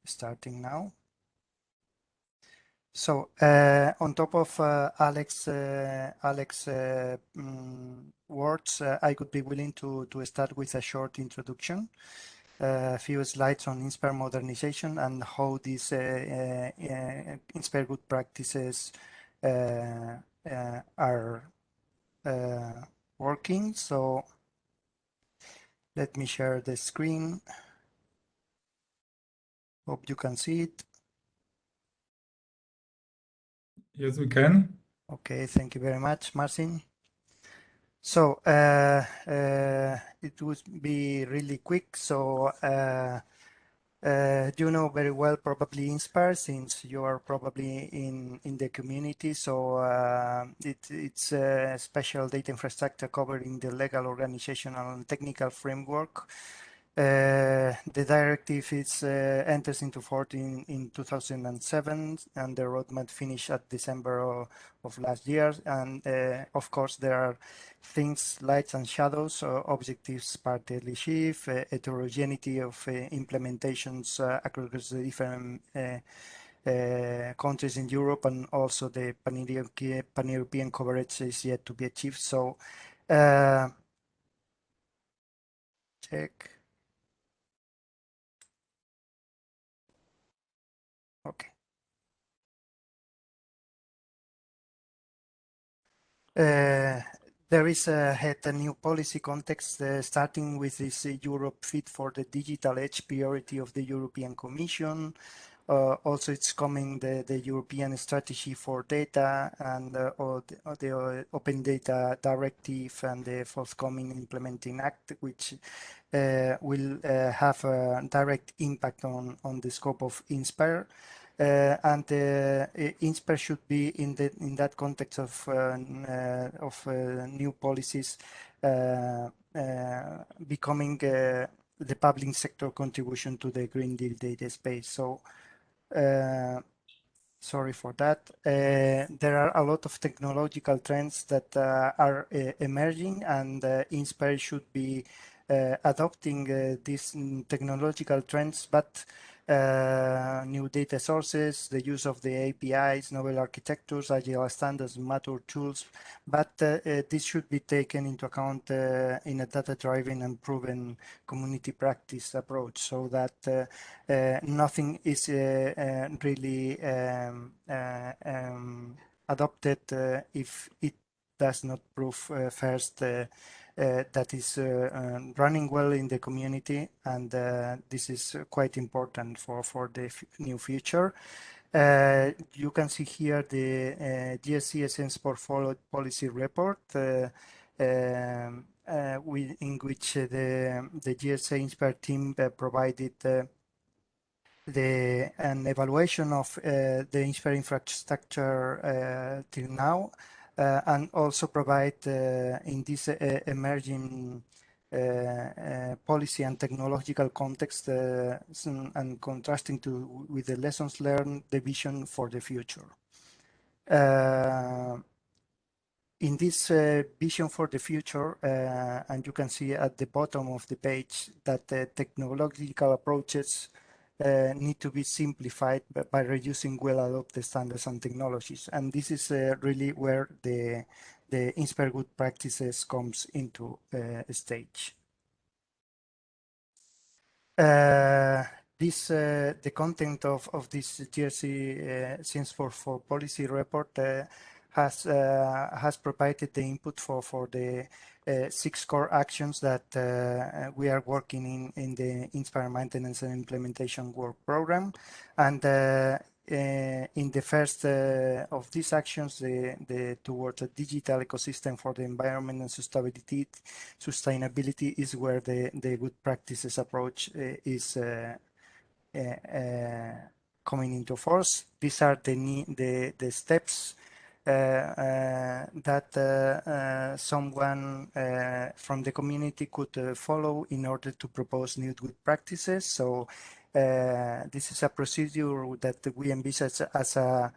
starting now. So on top of Alex words, I could be willing to start with a short introduction, a few slides on INSPIRE modernization and how these INSPIRE good practices are working. So let me share the screen. Hope you can see it. Yes, we can. Okay, thank you very much, Marcin. So it would be really quick. So you know very well probably INSPIRE since you are probably in the community. So it's a special data infrastructure covering the legal, organizational, and technical framework. The directive enters into force in 2007, and the roadmap finished at December of last year. And of course, there are things, lights and shadows, objectives partly shift, heterogeneity of implementations across the different countries in Europe, and also the pan-European coverage is yet to be achieved. So check. Okay. There is a new policy context starting with this Europe Fit for the Digital Age priority of the European Commission. Also, it's coming the European Strategy for Data and the Open Data Directive and the forthcoming Implementing Act, which will have a direct impact on the scope of INSPIRE. And INSPIRE should be in that context of new policies becoming the public sector contribution to the Green Deal data space. So sorry for that. There are a lot of technological trends that are emerging, and INSPIRE should be adopting these technological trends, but new data sources, the use of the APIs, novel architectures, agile standards, mature tools, but this should be taken into account in a data-driven and proven community practice approach, so that nothing is really adopted if it does not prove first that is running well in the community, and this is quite important for the new future. You can see here the GSC Essence Portfolio Policy Report, in which the GSA INSPIRE team provided an evaluation of the INSPIRE infrastructure till now, and also provide in this emerging policy and technological context and contrasting with the lessons learned, the vision for the future. In this vision for the future, and you can see at the bottom of the page that the technological approaches need to be simplified by reducing well-adopted standards and technologies. And this is really where the INSPIRE good practices comes into stage. The content of this GRC Science for Policy report has provided the input for the 6 core actions that we are working in the INSPIRE Maintenance and Implementation Work Program. And in the first of these actions, towards a digital ecosystem for the environment and sustainability is where the good practices approach is coming into force. These are the steps that someone from the community could follow in order to propose new good practices. So this is a procedure that we envisage as a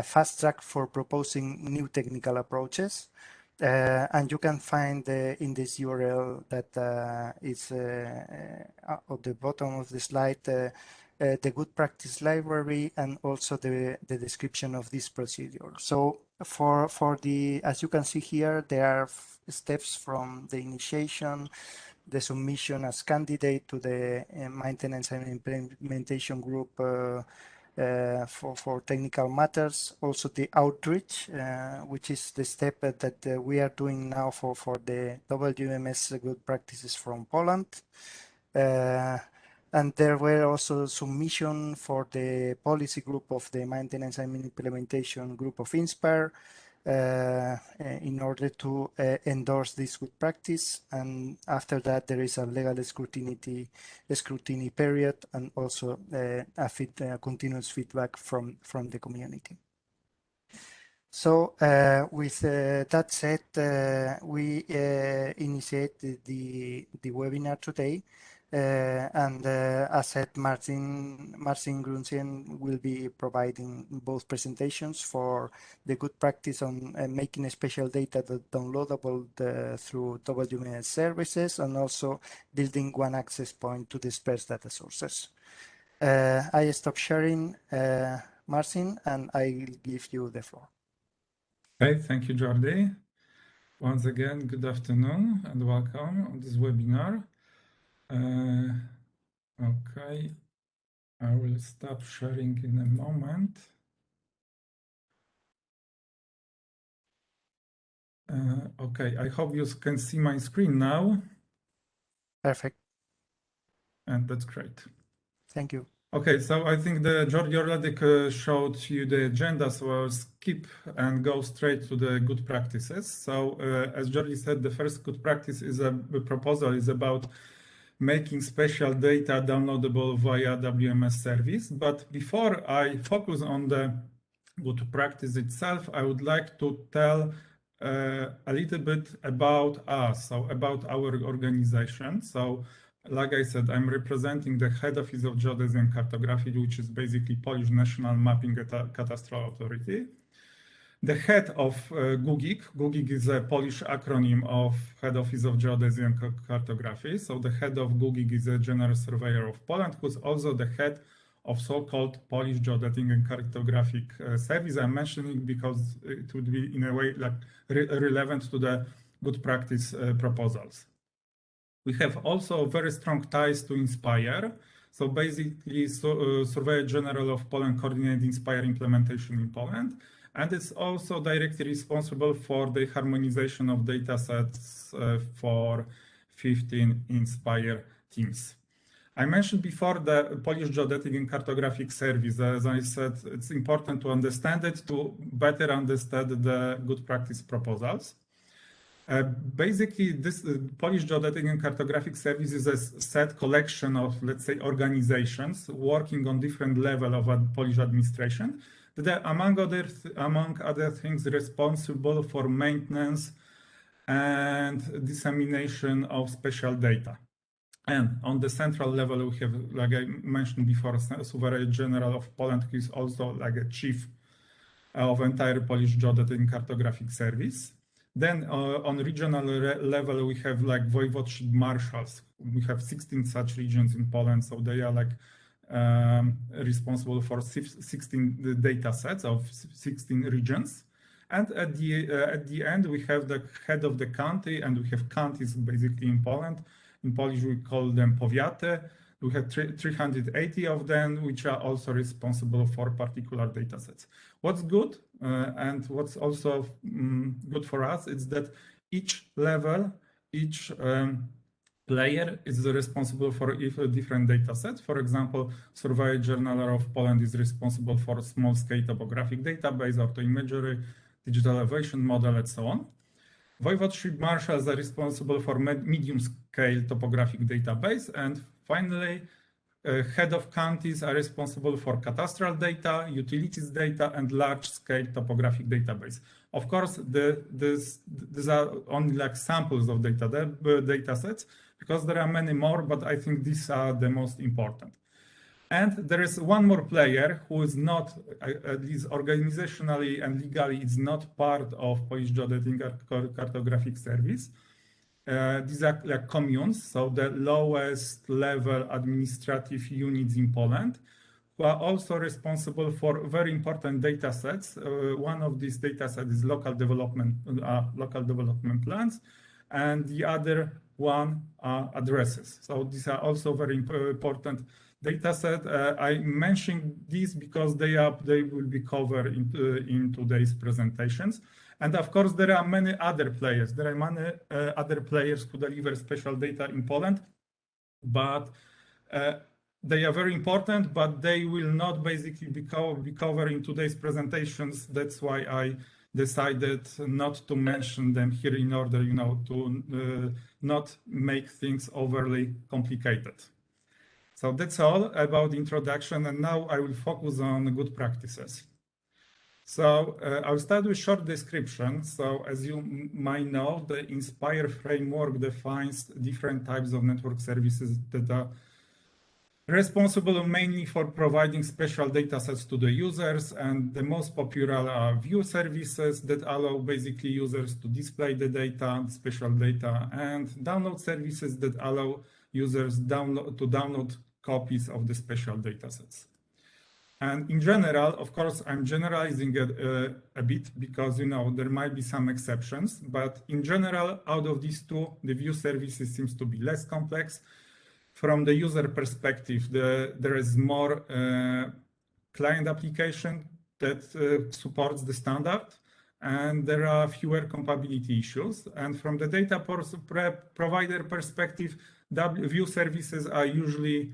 fast track for proposing new technical approaches. And you can find in this URL that is at the bottom of the slide the good practice library, and also the description of this procedure. So for the, as you can see here, there are steps from the initiation, the submission as candidate to the maintenance and implementation group for technical matters, also the outreach, which is the step that we are doing now for the WMS good practices from Poland. And there were also submission for the policy group of the maintenance and implementation group of INSPIRE in order to endorse this good practice. And after that, there is a legal scrutiny period, and also a continuous feedback from the community. So with that said, we initiate the webinar today. And as said, Martin Grunzien will be providing both presentations for the good practice on making spatial data downloadable through WMS services, and also building one access point to disperse data sources. I stop sharing, Martin, and I will give you the floor. Okay, thank you, Jordi. Once again, good afternoon and welcome on this webinar. Okay, I will stop sharing in a moment. Okay, I hope you can see my screen now. Perfect. And that's great. Thank you. Okay, so I think the Jordi already showed you the agenda, so I'll skip and go straight to the good practices. So as Jordi said, the first good practice is the proposal is about making spatial data downloadable via WMS service. But before I focus on the good practice itself, I would like to tell a little bit about us, so about our organization. So like I said, I'm representing the head office of Geodesy and Cartography, which is basically Polish National Mapping Cadastral Authority. The head of GUGIK. GUGIK is a Polish acronym of Head Office of Geodesy and Cartography. So the head of GUGIK is a General Surveyor of Poland, who's also the head of so-called Polish Geodetic and Cartographic Service. I'm mentioning because it would be in a way like relevant to the good practice proposals. We have also very strong ties to INSPIRE. So basically, Surveyor General of Poland coordinates INSPIRE implementation in Poland, and is also directly responsible for the harmonization of data sets for 15 INSPIRE teams. I mentioned before the Polish Geodetic and Cartographic Service. As I said, it's important to understand it to better understand the good practice proposals. Basically, this Polish Geodetic and Cartographic Service is a set collection of, let's say, organizations working on different levels of Polish administration that are, among other things, responsible for maintenance and dissemination of spatial data. And on the central level, we have, like I mentioned before, Surveyor General of Poland, who is also like a chief of entire Polish Geodetic and Cartographic Service. Then on regional level, we have like voivodeship marshals. We have 16 such regions in Poland, so they are like responsible for 16 data sets of 16 regions. And at the end, we have the head of the county, and we have counties basically in Poland. In Polish, we call them powiaty. We have 380 of them, which are also responsible for particular data sets. What's good and what's also good for us is that each level, each player is responsible for different data sets. For example, Surveyor General of Poland is responsible for small-scale topographic database, auto-imagery, digital elevation model, and so on. Voivodeship marshals are responsible for medium-scale topographic database, and finally, head of counties are responsible for cadastral data, utilities data, and large-scale topographic database. Of course, these are only like samples of data sets, because there are many more, but I think these are the most important. And there is one more player who is not, at least organizationally and legally, is not part of Polish Geodetic Cartographic Service. These are like communes, so the lowest level administrative units in Poland. who are also responsible for very important data sets. One of these data sets is local development plans, and the other one are addresses. So these are also very important data set. I mentioned these because they will be covered in today's presentations. And of course, there are many other players. There are many other players who deliver spatial data in Poland, but they are very important, but they will not basically be covered in today's presentations. That's why I decided not to mention them here in order, to not make things overly complicated. So that's all about the introduction, and now I will focus on good practices. So I'll start with short description. So as you might know, the INSPIRE framework defines different types of network services that are responsible mainly for providing special data sets to the users, and the most popular are view services that allow basically users to display the data, special data, and download services that allow users to download copies of the special data sets. And in general, of course, I'm generalizing it a bit because, there might be some exceptions, but in general, out of these two, the view services seems to be less complex. From the user perspective, there is more client application that supports the standard, and there are fewer compatibility issues. And from the data provider perspective, view services are usually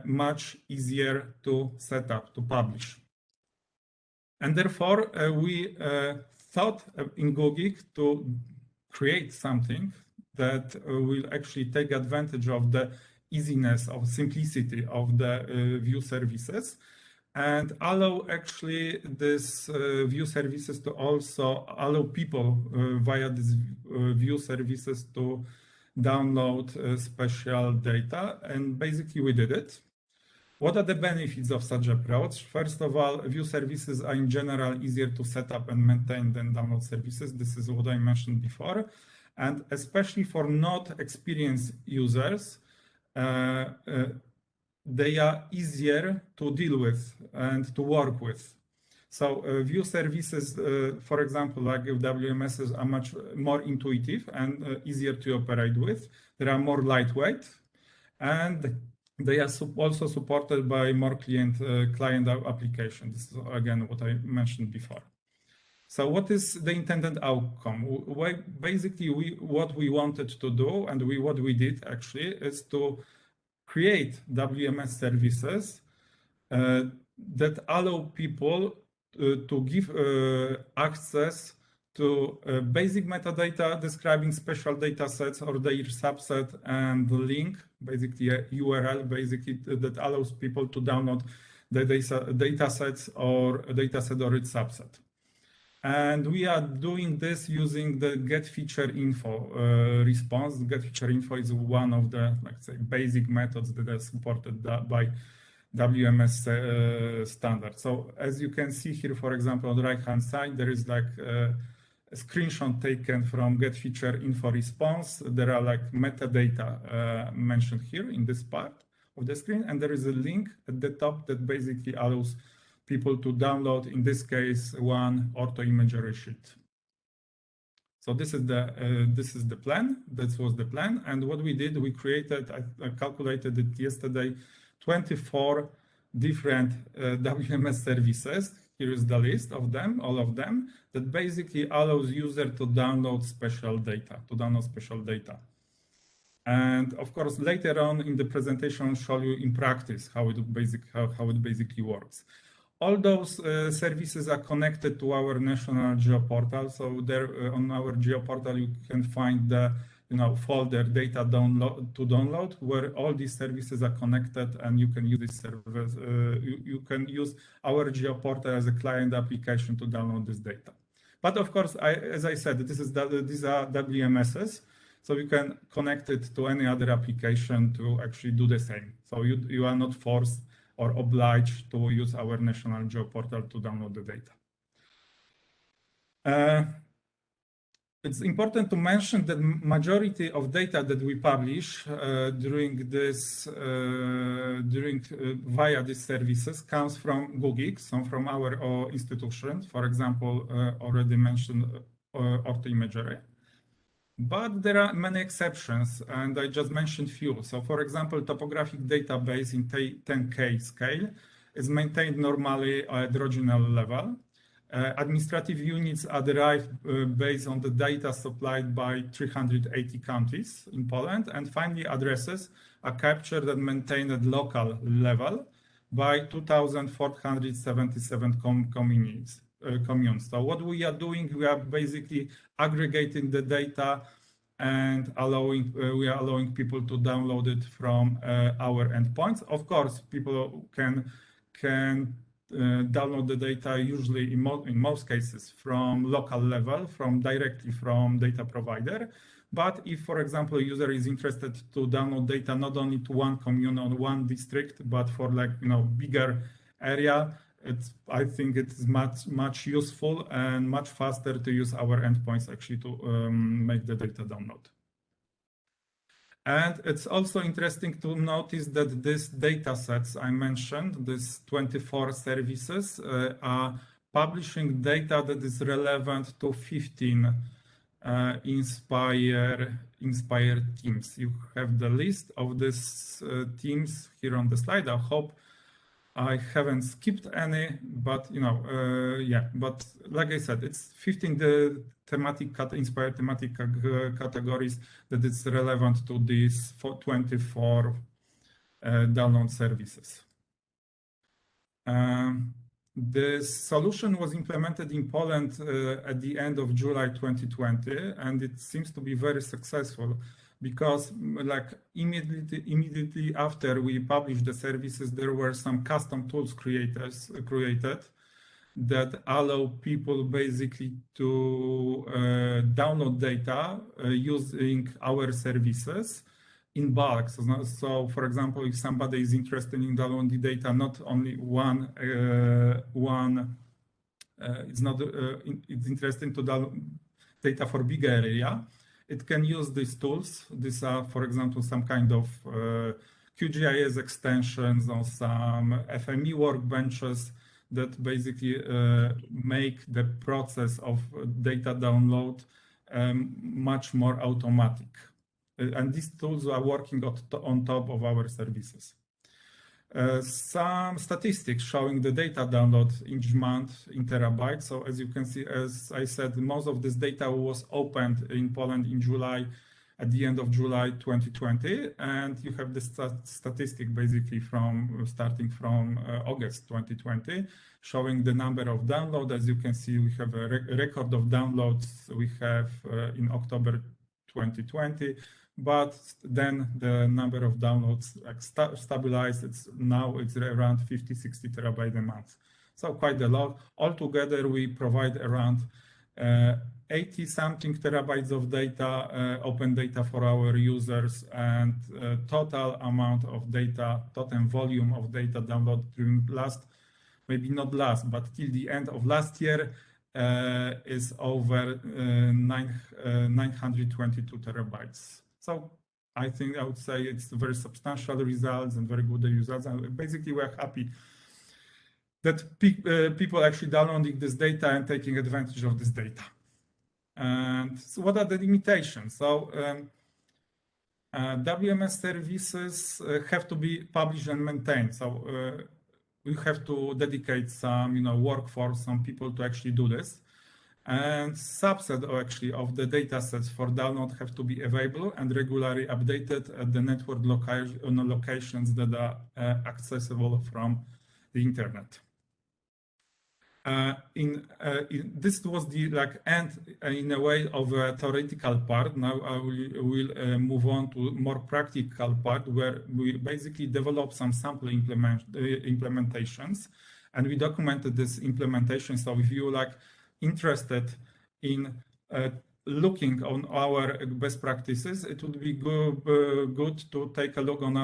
much easier to set up, to publish. And therefore, we thought in GUGIK to create something that will actually take advantage of the easiness, of simplicity of the view services, and allow actually this view services to also allow people via these view services to download special data. And basically we did it. What are the benefits of such approach? First of all, view services are in general easier to set up and maintain than download services. This is what I mentioned before. And especially for not experienced users, they are easier to deal with and to work with. So view services, for example, like WMSs are much more intuitive and easier to operate with. They are more lightweight, and they are also supported by more client applications. This is again what I mentioned before. So what is the intended outcome? Basically, what we wanted to do, and what we did actually, is to create WMS services that allow people to give access to basic metadata describing special data sets or their subset, and link, basically a URL, basically that allows people to download the data sets or a data set or its subset. And we are doing this using the get feature info response. Get feature info is one of the, let's say, basic methods that are supported by WMS standard. So as you can see here, for example, on the right-hand side, there is like a screenshot taken from get feature info response. There are like metadata mentioned here in this part of the screen, and there is a link at the top that basically allows people to download, in this case, one ortho imagery sheet. So this is the plan. That was the plan. And what we did, we created, I calculated it yesterday, 24 different WMS services. Here is the list of them, all of them, that basically allows user to download special data, And of course, later on in the presentation, I'll show you in practice how it basically works. All those services are connected to our national geoportal. So there on our geoportal, you can find the folder data to download, where all these services are connected, and you can use this service. You can use our geoportal as a client application to download this data. But of course, as I said, these are WMSs. So you can connect it to any other application to actually do the same. So you are not forced or obliged to use our national geoportal to download the data. It's important to mention that majority of data that we publish during this via these services comes from GUGIK, so from our institution. For example, already mentioned ortho imagery. But there are many exceptions, and I just mentioned few. So, for example, topographic database in 10K scale is maintained normally at regional level. Administrative units are derived based on the data supplied by 380 counties in Poland, and finally addresses are captured and maintained at local level by 2,477 communes. So what we are doing, we are basically aggregating the data and we are allowing people to download it from our endpoints. Of course, people can download the data usually in most cases from local level, directly from data provider. But if, for example, a user is interested to download data not only to one commune or one district, but for bigger area, I think it's much useful and much faster to use our endpoints actually to make the data download. And it's also interesting to notice that these data sets I mentioned, these 24 services, are publishing data that is relevant to 15 INSPIRE teams. You have the list of these teams here on the slide. I hope I haven't skipped any, but yeah. But like I said, it's 15 INSPIRE thematic categories that is relevant to these 24 download services. The solution was implemented in Poland at the end of July 2020, and it seems to be very successful because immediately after we published the services, there were some custom tools created that allow people basically to download data using our services in bulk. So, for example, if somebody is interested in downloading data, not only it's interesting to download data for bigger area, it can use these tools. These are, for example, some kind of QGIS extensions or some FME workbenches that basically make the process of data download much more automatic. And these tools are working on top of our services. Some statistics showing the data download each month in terabytes. So as you can see, as I said, most of this data was opened in Poland in July, at the end of July 2020. And you have the statistic basically starting from August 2020, showing the number of downloads. As you can see, we have a record of downloads we have in October 2020. But then the number of downloads stabilized. Now it's around 50-60 terabytes a month. So quite a lot. Altogether, we provide around 80 something terabytes of data, open data for our users, and total amount of data, total volume of data downloaded during but till the end of last year is over 922 terabytes. So I think I would say it's very substantial results and very good results. And basically, we're happy that people actually downloading this data and taking advantage of this data. And so what are the limitations? So WMS services have to be published and maintained. So we have to dedicate some workforce, some people to actually do this. And subset of the data sets for download have to be available and regularly updated at the network locations that are accessible from the internet. This was the end in a way of a theoretical part. Now I will move on to more practical part where we basically develop some sample implementations, and we documented this implementation. So if you interested in looking on our best practices, it would be good to take a look on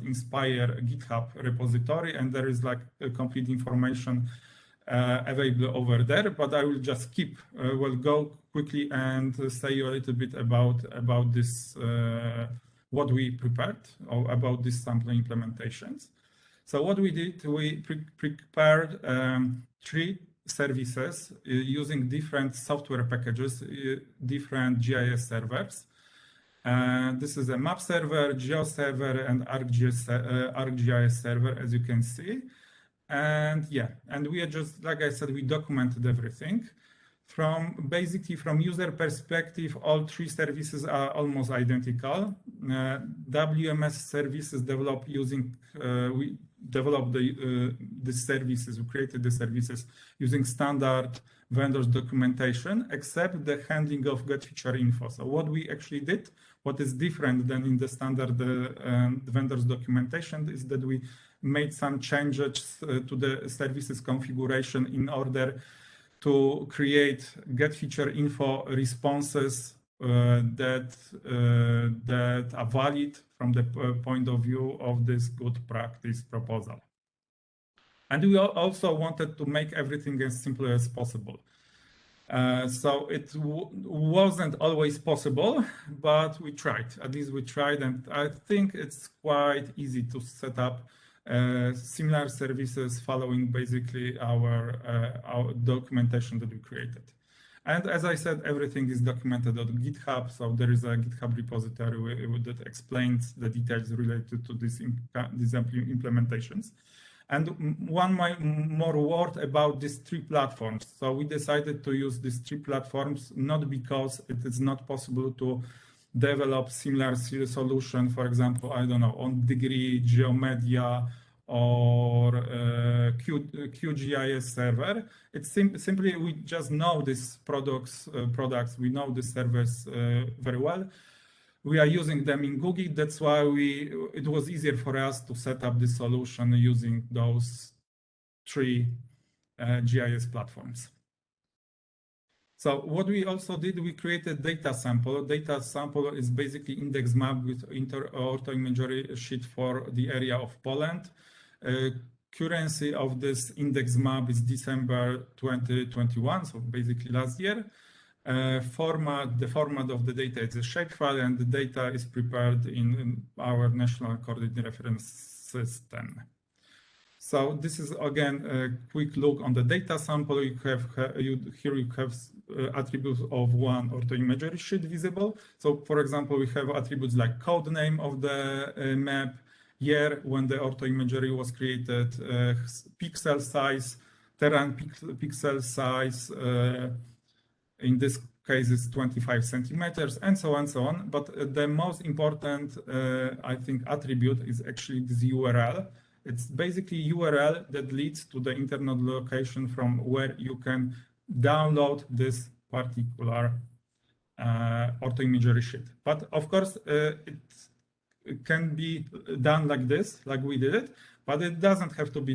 INSPIRE GitHub repository, and there is complete information available over there, but I will just go quickly and say a little bit about this, what we prepared, or about these sample implementations. So what we did, we prepared 3 services using different software packages, different GIS servers. This is a map server, Geo server, and ArcGIS server, as you can see. And yeah, and we are just, like I said, we documented everything. Basically from user perspective, all 3 services are almost identical. WMS services developed using, we developed the services, we created the services using standard vendors documentation, except the handling of get feature info. So what we actually did, what is different than in the standard vendors documentation, is that we made some changes to the services configuration in order to create get feature info responses that are valid from the point of view of this good practice proposal. And we also wanted to make everything as simple as possible. So it wasn't always possible, but we tried. At least we tried, and I think it's quite easy to set up similar services following basically our documentation that we created. And as I said, everything is documented on GitHub, so there is a GitHub repository that explains the details related to these implementations. And one more word about these 3 platforms. So we decided to use these 3 platforms, not because it is not possible to develop similar solution, for example, I don't know, on Degree, Geomedia, or QGIS server. It's simply we just know these products, we know the servers very well. We are using them in GUGIK. That's why it was easier for us to set up the solution using those 3 GIS platforms. So what we also did, we created data sample. Data sample is basically index map with ortho imagery sheet for the area of Poland. Currency of this index map is December 2021, so basically last year. The format of the data is a shapefile, and the data is prepared in our national coordinate reference system. So this is again a quick look on the data sample. Here you have attributes of one orthoimagery sheet visible. So for example, we have attributes like code name of the map, year when the orthoimagery was created, pixel size, terrain pixel size, in this case is 25 centimeters, and so on and so on. But the most important, I think, attribute is actually this URL. It's basically URL that leads to the internet location from where you can download this particular orthoimagery sheet. But of course, it can be done like this, like we did it, but it doesn't have to be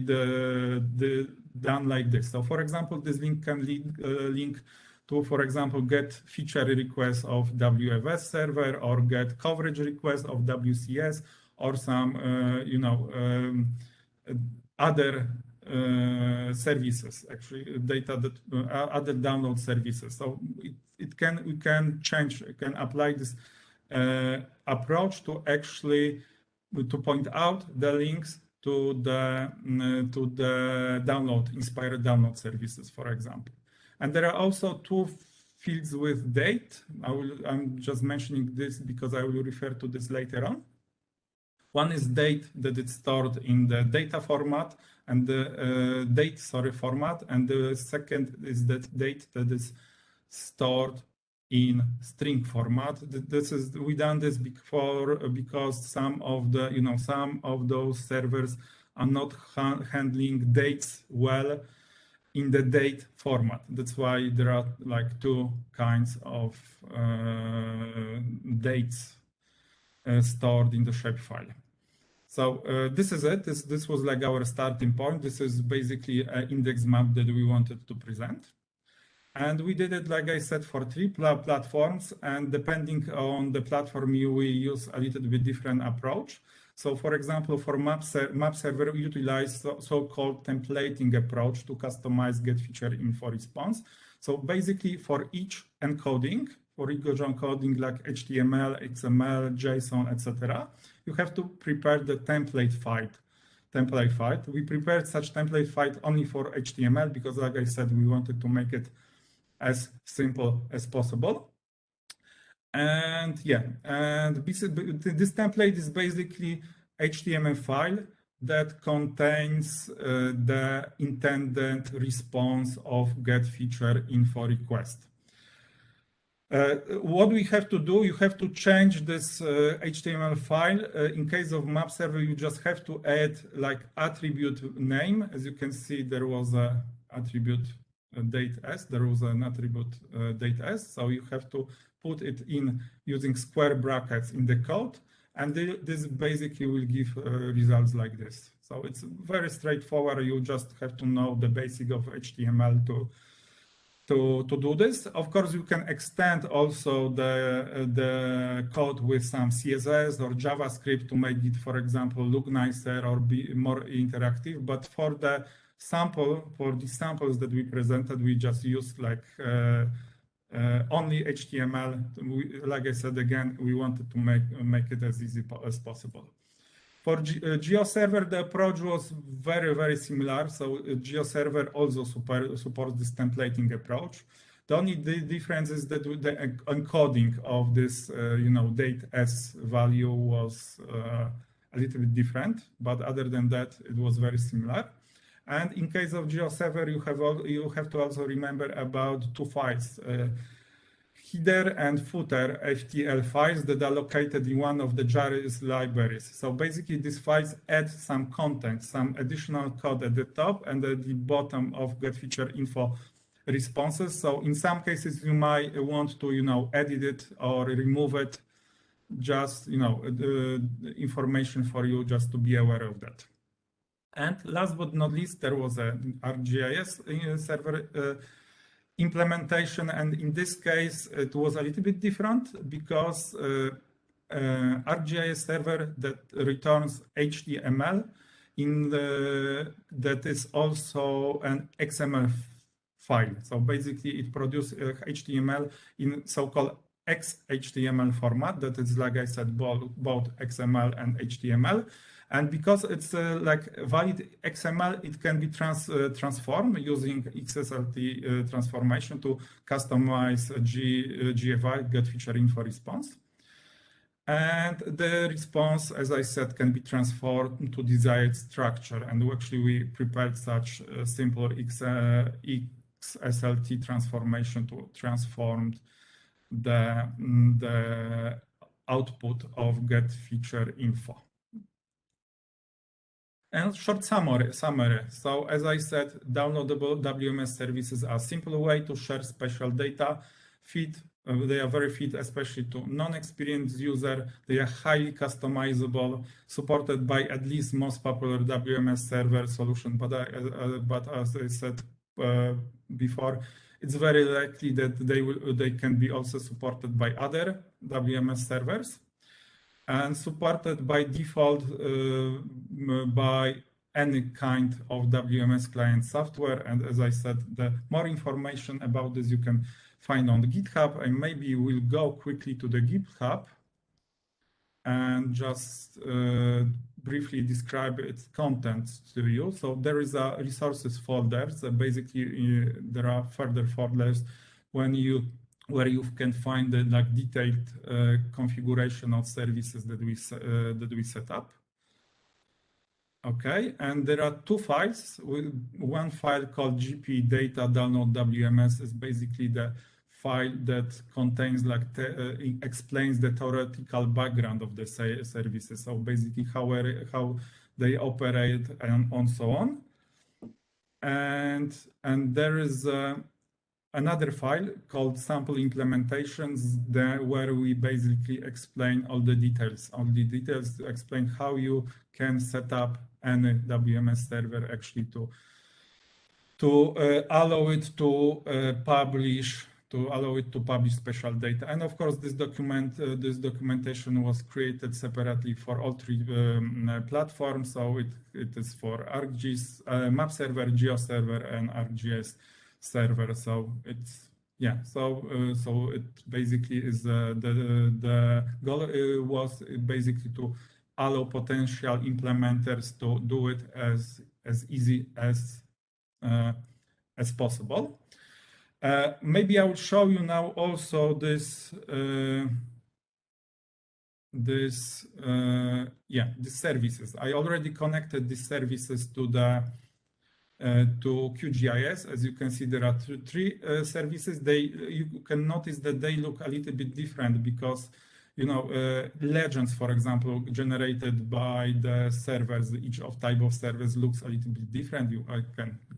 done like this. So for example, this link can link to, for example, get feature request of WMS server, or get coverage request of WCS, or some, other services, actually data that other download services. So we can apply this approach to actually to point out the links to the INSPIRE download services, for example. And there are also 2 fields with date. I'm just mentioning this because I will refer to this later on. One is date that is stored in the data format, and the format, and the second is that date that is stored in string format. We done this before because some of those servers are not handling dates well in the date format. That's why there are like 2 kinds of dates stored in the shapefile. So this is it. This was like our starting point. This is basically an index map that we wanted to present. And we did it, like I said, for 3 platforms. And depending on the platform, we use a little bit different approach. So for example, for map server, we utilize so-called templating approach to customize get feature info response. So basically for each encoding, for each encoding like HTML, XML, JSON, etc., you have to prepare the template file. We prepared such template file only for HTML because, like I said, we wanted to make it as simple as possible. And yeah, and this template is basically HTML file that contains the intended response of get feature info request. What we have to do, you have to change this HTML file. In case of map server, you just have to add like attribute name. As you can see, there was a attribute date s. There was an attribute date s. So you have to put it in using square brackets in the code. And this basically will give results like this. So it's very straightforward. You just have to know the basic of HTML to do this. Of course, you can extend also the code with some CSS or JavaScript to make it, for example, look nicer or be more interactive. But for the these samples that we presented, we just used like only HTML. Like I said, again, we wanted to make it as easy as possible. For GeoServer, the approach was very, very similar. So GeoServer also supports this templating approach. The only difference is that the encoding of this, date S value was a little bit different. But other than that, it was very similar. And in case of GeoServer, you have to also remember about two files. Header and footer FTL files that are located in one of the JARIS libraries. So basically these files add some content, some additional code at the top and at the bottom of get feature info responses. So in some cases you might want to, edit it or remove it, just, the information for you just to be aware of that. And last but not least, there was an Arcgis server implementation, and in this case it was a little bit different because Arcgis server that returns HTML that is also an XML file. So basically it produces HTML in so-called XHTML format that is, like I said, both XML and HTML. And because it's like valid XML, it can be transformed using XSLT transformation to customize GFI, get feature info response. And the response, as I said, can be transformed to desired structure. And actually, we prepared such a simple XSLT transformation to transform the output of get feature info. And short summary. So as I said, downloadable WMS services are a simple way to share spatial data. They are very fit, especially to non-experienced user. They are highly customizable, supported by at least most popular WMS server solution. But as I said before, it's very likely that they can be also supported by other WMS servers. And supported by default by any kind of WMS client software. And as I said, the more information about this you can find on GitHub. And maybe we'll go quickly to the GitHub and just briefly describe its contents to you. So there is a resources folder. So basically, there are further folders where you can find the detailed configuration of services that we set up. Okay, and there are two files. One file called GP data download WMS is basically the file that contains explains the theoretical background of the services. So basically how they operate and so on. And there is another file called sample implementations where we basically explain all the details to explain how you can set up any WMS server actually to allow it to publish allow it to publish spatial data. And of course, this documentation was created separately for all three platforms. So it is for Arcgis Map Server, GeoServer, and Arcgis Server. So it's so it basically is the goal was basically to allow potential implementers to do it as easy as possible. Maybe I will show you now also these services. I already connected these services to QGIS. As you can see, there are three services. You can notice that they look a little bit different because, you know, legends, for example, generated by the servers, each type of service looks a little bit different. You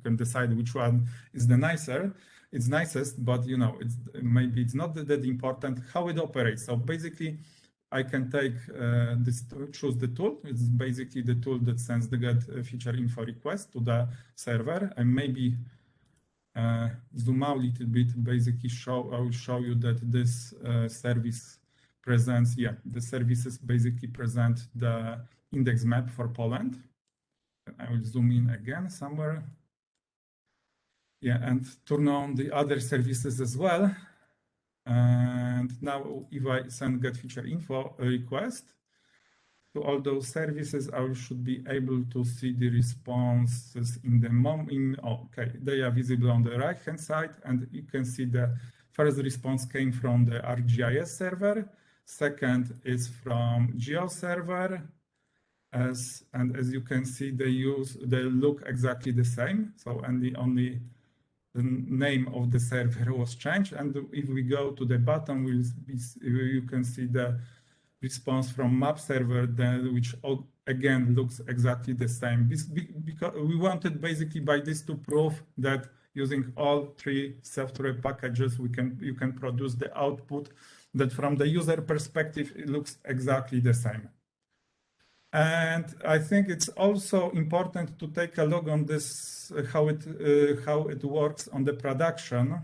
can decide which one is the nicest, but you know, maybe it's not that important how it operates. So basically, I can take choose the tool. It's basically the tool that sends the get feature info request to the server, and maybe zoom out a little bit. Basically, I will show you that this service presents. The services basically present the index map for Poland. I will zoom in again somewhere. And turn on the other services as well. And now if I send get feature info request to all those services, I should be able to see the responses in the they are visible on the right hand side, and you can see the first response came from the Arcgis server, second is from GeoServer, and as you can see they look exactly the same. So only the name of the server was changed, and if we go to the bottom, you can see the response from Map Server, which again looks exactly the same. Because we wanted basically by this to prove that using all three software packages, you can produce the output that from the user perspective it looks exactly the same. And I think it's also important to take a look on this, how it works on the production.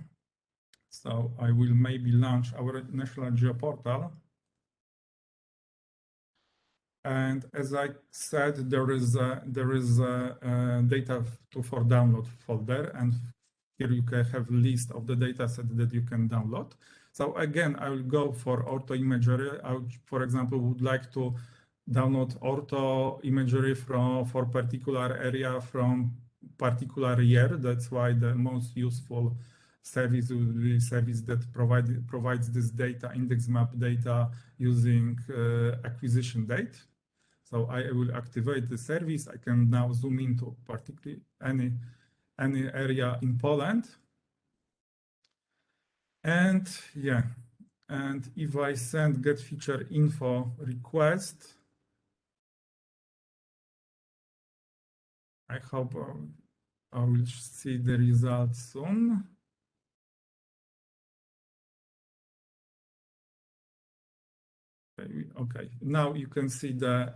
So I will maybe launch our National Geoportal. And as I said, there is a data for download folder, and here you can have a list of the data set that you can download. So again, I will go for ortho imagery. For example, would like to download ortho imagery for particular area from particular year. That's why the most useful service will be a service that provides this data, index map data using acquisition date. So I will activate the service. I can now zoom into particularly any area in Poland. And and if I send get feature info request, I hope I will see the results soon. Okay, now you can see the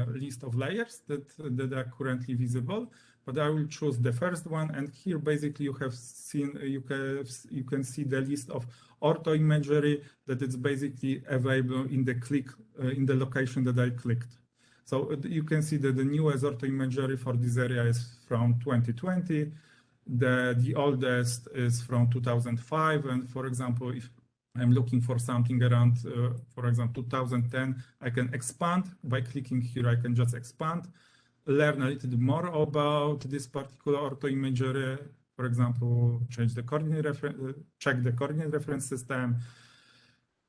list of layers that are currently visible, but I will choose the first one, and here basically you can see the list of ortho imagery that is basically available in the location that I clicked. So you can see that the newest ortho imagery for this area is from 2020. The oldest is from 2005, and for example, if I'm looking for something around, for example, 2010, I can expand. By clicking here, I can just expand, learn a little bit more about this particular ortho imagery. For example, check the coordinate reference system,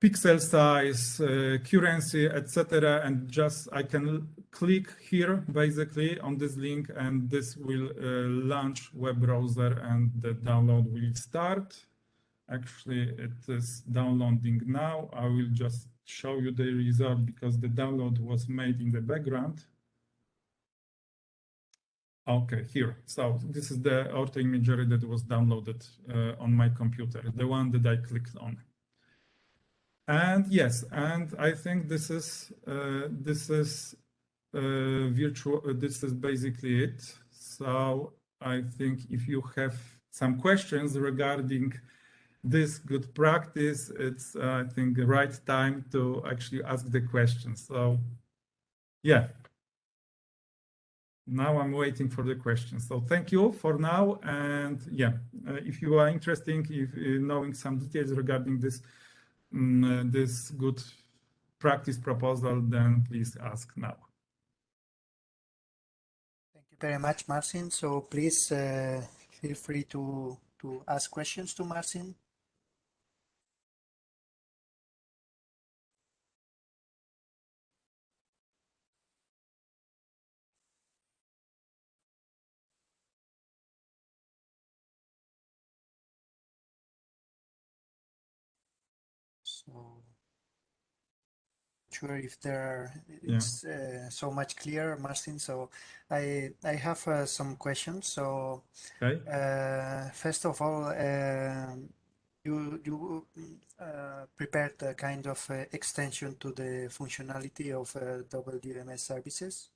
pixel size, currency, etc. And just I can click here basically on this link, and this will launch web browser, and the download will start. Actually, it is downloading now. I will just show you the result because the download was made in the background. Okay, here. So this is the ortho imagery that was downloaded on my computer, the one that I clicked on. And yes, and I think this is virtual. This is basically it. So I think if you have some questions regarding this good practice, it's I think the right time to actually ask the questions. So yeah, now I'm waiting for the questions. So thank you for now. And yeah, if you are interested in knowing some details regarding this, this good practice proposal, then please ask now. Thank you very much, Marcin. So please feel free to ask questions to Marcin. So sure if it's so much clearer, Marcin. So I have some questions. So Okay. First of all, you prepared a kind of extension to the functionality of WMS services.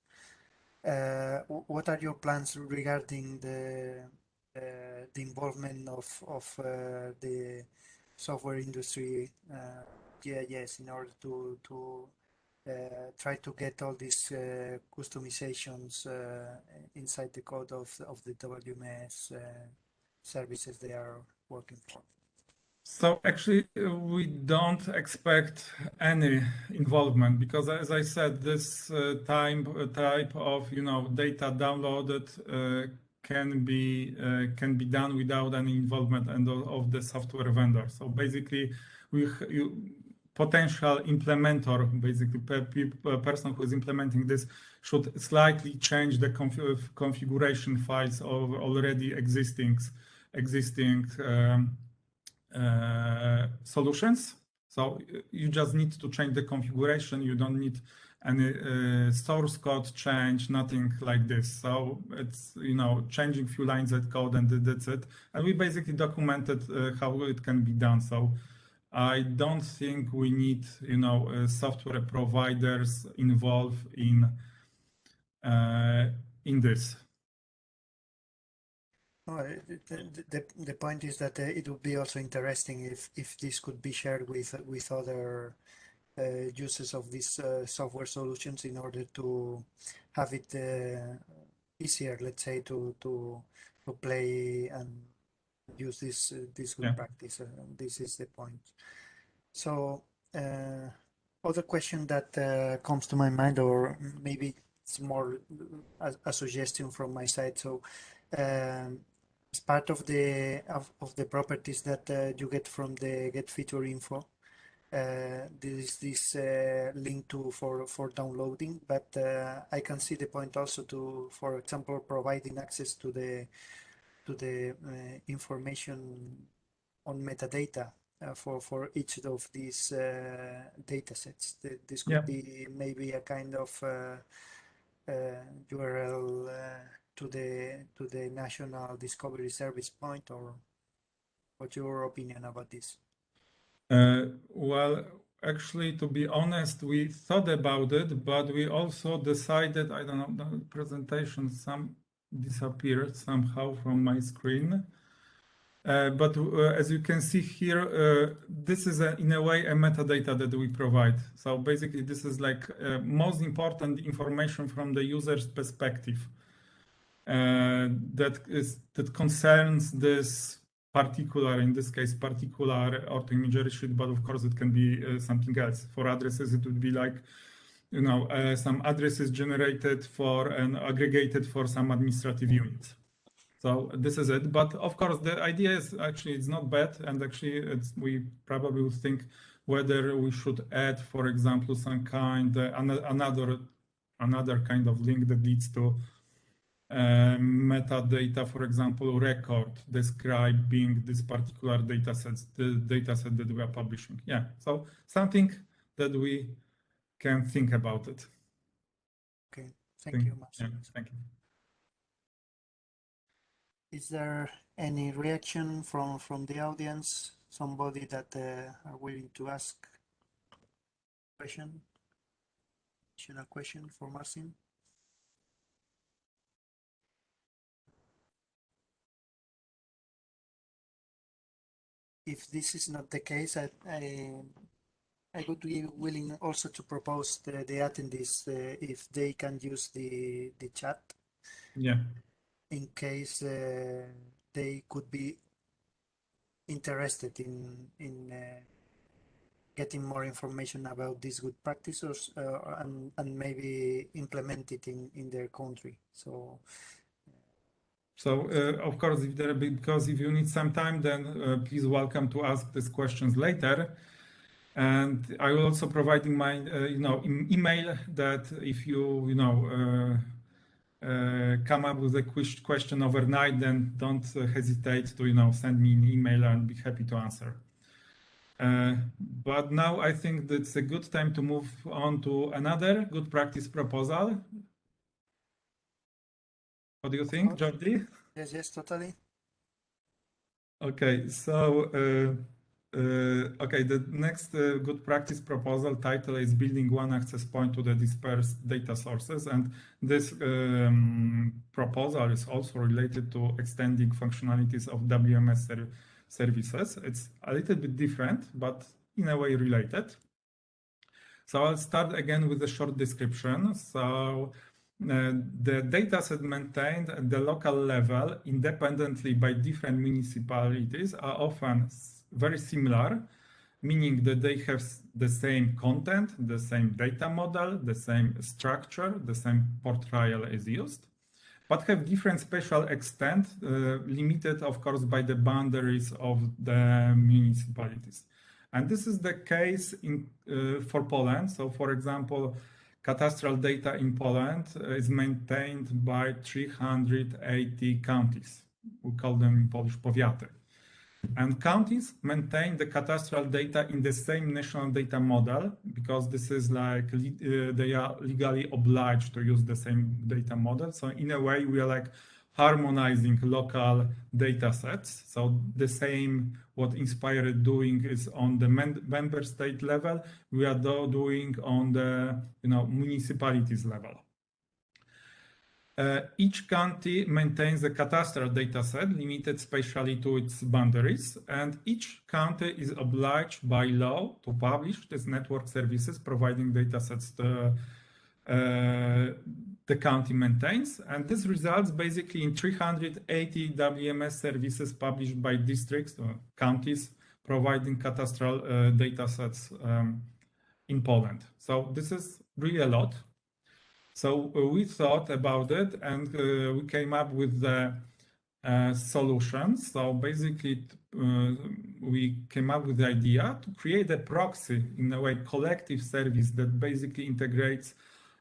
What are your plans regarding the involvement of the software industry, GIS, in order to try to get all these customizations inside the code of the WMS services they are working for? So actually, we don't expect any involvement because, as I said, this type of data downloaded can be done without any involvement of the software vendor. So basically, potential implementer, basically person who is implementing this, should slightly change the configuration files of already existing solutions. So you just need to change the configuration. You don't need any source code change, nothing like this. So it's changing few lines of code and that's it. And we basically documented how it can be done. So I don't think we need software providers involved in this. No, the point is that it would be also interesting if this could be shared with other users of these software solutions in order to have it easier, let's say, to play and use this good practice. This is the point. So other question that comes to my mind, or maybe it's more a suggestion from my side. So as part of the properties that you get from the get feature info, there is this link to for downloading, but I can see the point also to, for example, providing access to the information on metadata for each of these data sets. This could be maybe a kind of URL to the National Discovery Service point, or what's your opinion about this? Well, actually, to be honest, we thought about it, but we also decided, I don't know, the presentation disappeared somehow from my screen. But as you can see here, this is in a way a metadata that we provide. So basically, this is like most important information from the user's perspective that concerns this particular, in this case, particular ortho imagery sheet, but of course it can be something else. For addresses, it would be like, some addresses generated for and aggregated for some administrative units. So this is it. But of course, the idea is actually it's not bad, and actually we probably would think whether we should add, for example, some kind another kind of link that leads to metadata, for example, record describing this particular data set that we are publishing. Yeah, so something that we can think about it. Okay, thank you, Marcin. Yeah, thank you. Is there any reaction from the audience? Somebody that are willing to ask question? Additional question for Marcin? if this is not the case, I would be willing also to propose the attendees if they can use the chat. Yeah. In case they could be interested in getting more information about these good practices and maybe implement it in their country. So of course, because if you need some time, then please welcome to ask these questions later. And I will also provide in my email that if you come up with a question overnight, then don't hesitate to send me an email and be happy to answer. But now I think that's a good time to move on to another good practice proposal. What do you think, Jordi? yes, totally. Okay, so okay, the next good practice proposal title is building one access point to the dispersed data sources, and this proposal is also related to extending functionalities of WMS services. It's a little bit different, but in a way related. So I'll start again with a short description. So the dataset maintained at the local level independently by different municipalities are often very similar, meaning that they have the same content, the same data model, the same structure, the same portrayal is used, but have different spatial extent, limited, of course, by the boundaries of the municipalities. And this is the case for Poland. So, for example, cadastral data in Poland is maintained by 380 counties. We call them in Polish powiaty. And counties maintain the cadastral data in the same national data model because this is like they are legally obliged to use the same data model. So in a way, we are like harmonizing local data sets. So the same what INSPIRE is doing is on the member state level, we are doing on the municipalities level. Each county maintains a cadastral dataset limited spatially to its boundaries, and each county is obliged by law to publish these network services providing datasets the county maintains. And this results basically in 380 WMS services published by districts or counties providing cadastral datasets in Poland. So this is really a lot. So we thought about it and we came up with the solutions. So basically, we came up with the idea to create a proxy, in a way, collective service that basically integrates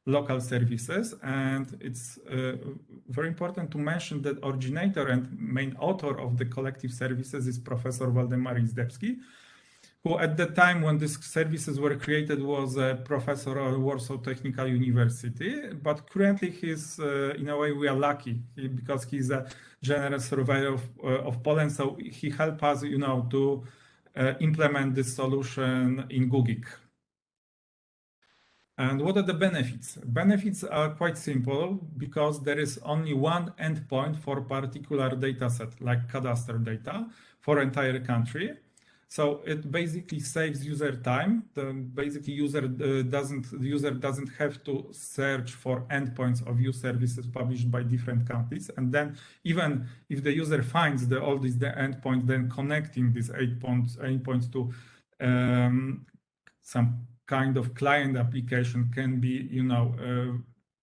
local services. And it's very important to mention that originator and main author of the collective services is Professor Waldemar Izdebski, who at the time when these services were created was a professor at Warsaw Technical University, but currently he's, in a way, we are lucky because he's a general surveyor of Poland, so he helped us, to implement this solution in GUGIK. And what are the benefits? Benefits are quite simple because there is only one endpoint for particular data set, like cadastral data, for entire country. So it basically saves user time. Basically, user doesn't have to search for endpoints of use services published by different counties. And then even if the user finds the endpoints, then connecting these endpoints to some kind of client application can be,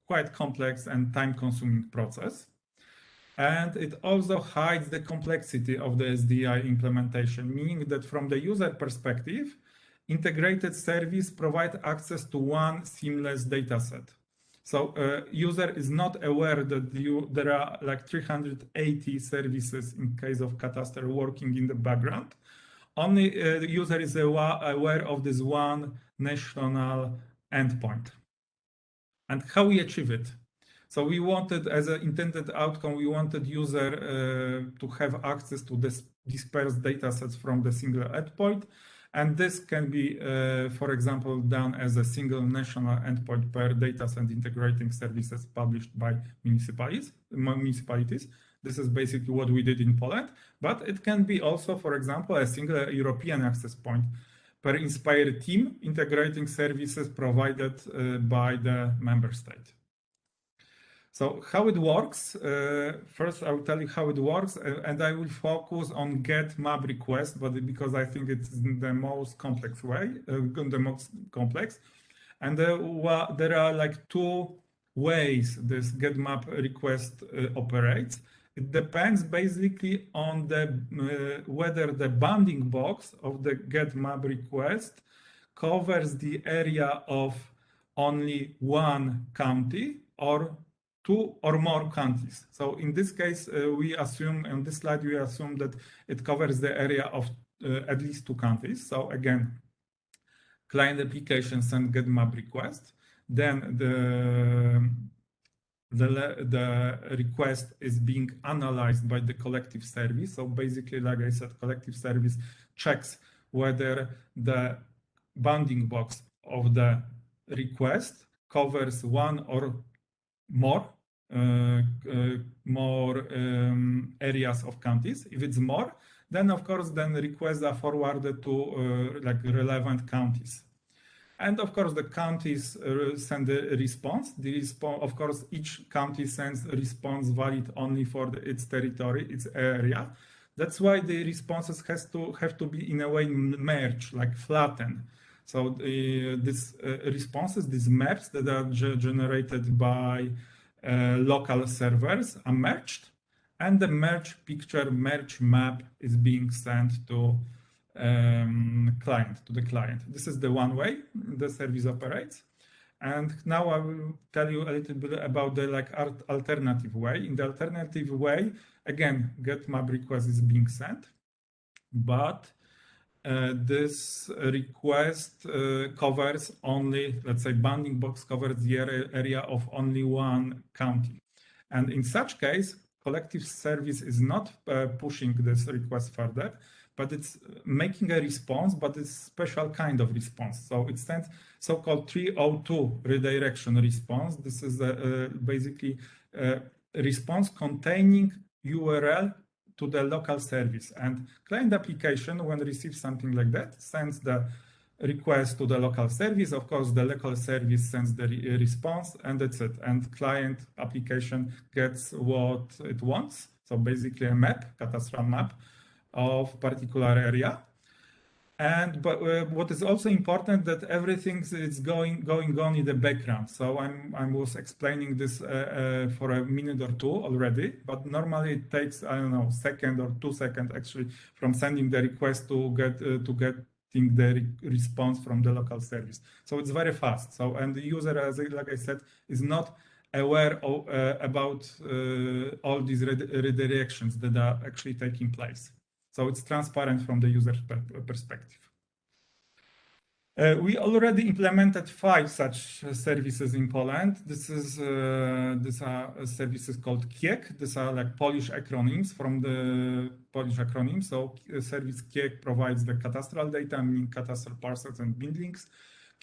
quite complex and time-consuming process. And it also hides the complexity of the SDI implementation, meaning that from the user perspective, integrated service provide access to one seamless dataset. So user is not aware that there are like 380 services in case of cadastre working in the background. Only the user is aware of this one national endpoint. And how we achieve it? So we wanted, as an intended outcome, we wanted user to have access to this dispersed datasets from the single endpoint, And this can be, for example, done as a single national endpoint per data and integrating services published by municipalities. This is basically what we did in Poland, but it can be also, for example, a single European access point per INSPIRE team integrating services provided by the member state. So how it works, first I will tell you how it works, and I will focus on get map request, but because I think it's the most complex way, and there are like two ways this get map request operates. It depends basically on the whether the bounding box of the get map request covers the area of only one county or two or more counties. So in this case, we assume, on this slide, we assume that it covers the area of at least two counties. So again, client application send get map request, then the request is being analyzed by the collective service. So basically, like I said, collective service checks whether the bounding box of the request covers one or more areas of counties. If it's more, then of course, then requests are forwarded to like relevant counties. And of course, the counties send a response. Of course, each county sends a response valid only for its territory, its area. That's why the responses have to be in a way merged, like flattened. So these responses, these maps that are generated by local servers are merged, and the merge picture, merge map is being sent to the client. This is the one way the service operates. And now I will tell you a little bit about the alternative way. In the alternative way, again, get map request is being sent, but this request covers only, let's say, bounding box covers the area of only one county. And in such case, collective service is not pushing this request further, but it's making a response, but it's special kind of response. So it sends so-called 302 redirection response. This is basically a response containing URL to the local service, and client application, when receives something like that, sends the request to the local service. Of course, the local service sends the response, and that's it. And client application gets what it wants. So basically a map, cadastral map of particular area. But what is also important that everything is going on in the background. So I was explaining this for a minute or two already, but normally it takes, I don't know, second or 2 seconds actually from sending the request to getting the response from the local service. So it's very fast. So, and the user, like I said, is not aware about all these redirections that are actually taking place. So it's transparent from the user perspective. We already implemented 5 such services in Poland. These are services called GUGIK. These are like Polish acronyms from the Polish acronym. So service GUGIK provides the cadastral data, meaning cadastral parcels and bindings.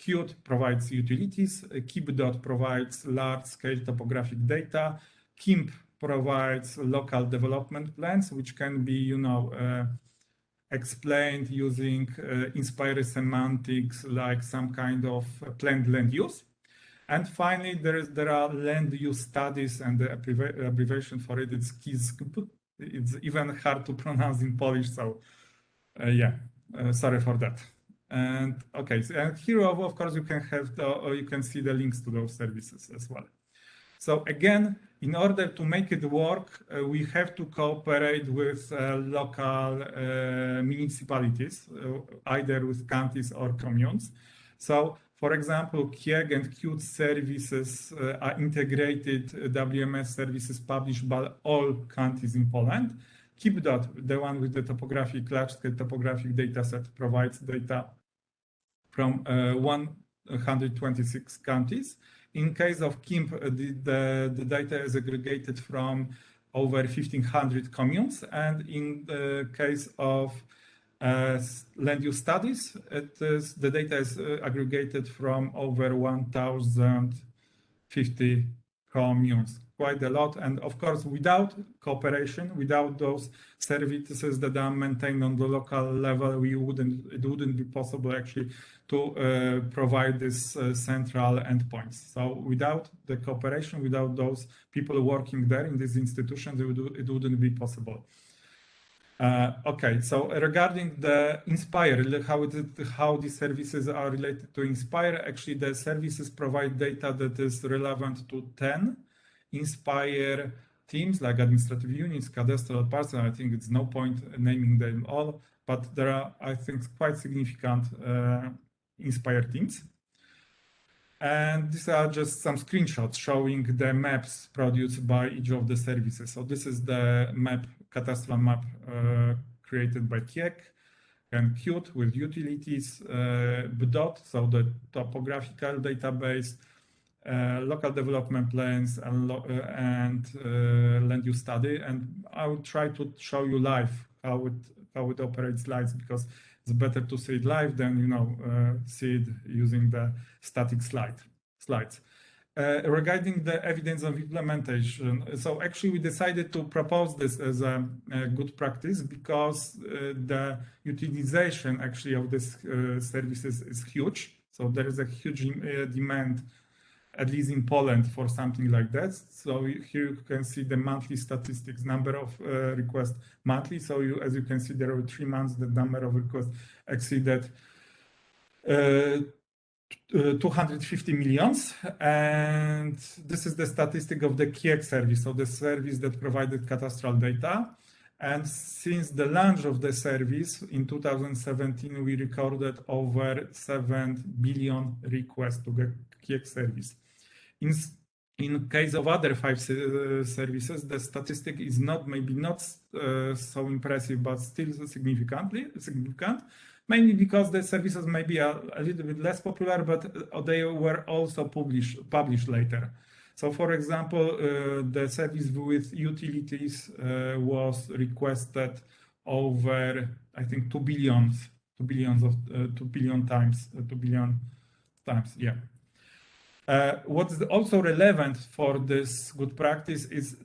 Qt provides utilities. Keep.dot provides large-scale topographic data. KIMP provides local development plans, which can be, explained using INSPIRE semantics, like some kind of planned land use. And finally, there are land use studies, and the abbreviation for it is KISGB. It's even hard to pronounce in Polish, so sorry for that. And okay, and here of course you can see the links to those services as well. So again, in order to make it work, we have to cooperate with local municipalities, either with counties or communes. So, for example, GUGIK and Qt services are integrated WMS services published by all counties in Poland. Keep.dot, the one with the large-scale topographic data set, provides data from 126 counties. In case of KIMP, the data is aggregated from over 1,500 communes, and in the case of land use studies. The data is aggregated from over 1,050 communes, quite a lot. And of course, without cooperation, without those services that are maintained on the local level, it wouldn't be possible actually to provide these central endpoints. So without the cooperation, without those people working there in these institutions, it wouldn't be possible. Okay, so regarding the INSPIRE, how these services are related to INSPIRE, actually the services provide data that is relevant to 10 INSPIRE teams, like administrative units, cadastral parts. I think it's no point naming them all, but there are, I think, quite significant INSPIRE teams. And these are just some screenshots showing the maps produced by each of the services. So this is the map, cadastral map created by GUGIK and Qt with utilities, BDOT, so the topographical database, local development plans, and land use study. And I will try to show you live how it operates live, because it's better to see it live than see it using the static slides. Regarding the evidence of implementation, so actually we decided to propose this as a good practice because the utilization actually of these services is huge. So there is a huge demand, at least in Poland, for something like that. So here you can see the monthly statistics, number of requests monthly. So as you can see, there are 3 months, the number of requests exceeded 250 millions. And this is the statistic of the GUGIK service, so the service that provided cadastral data. And since the launch of the service in 2017, we recorded over 7 billion requests to the GUGIK service. In case of other 5 services, the statistic is maybe not so impressive, but still significant, mainly because the services may be a little bit less popular, but they were also published later. So for example, the service with utilities was requested over, I think, 2 billion times, yeah. What's also relevant for this good practice is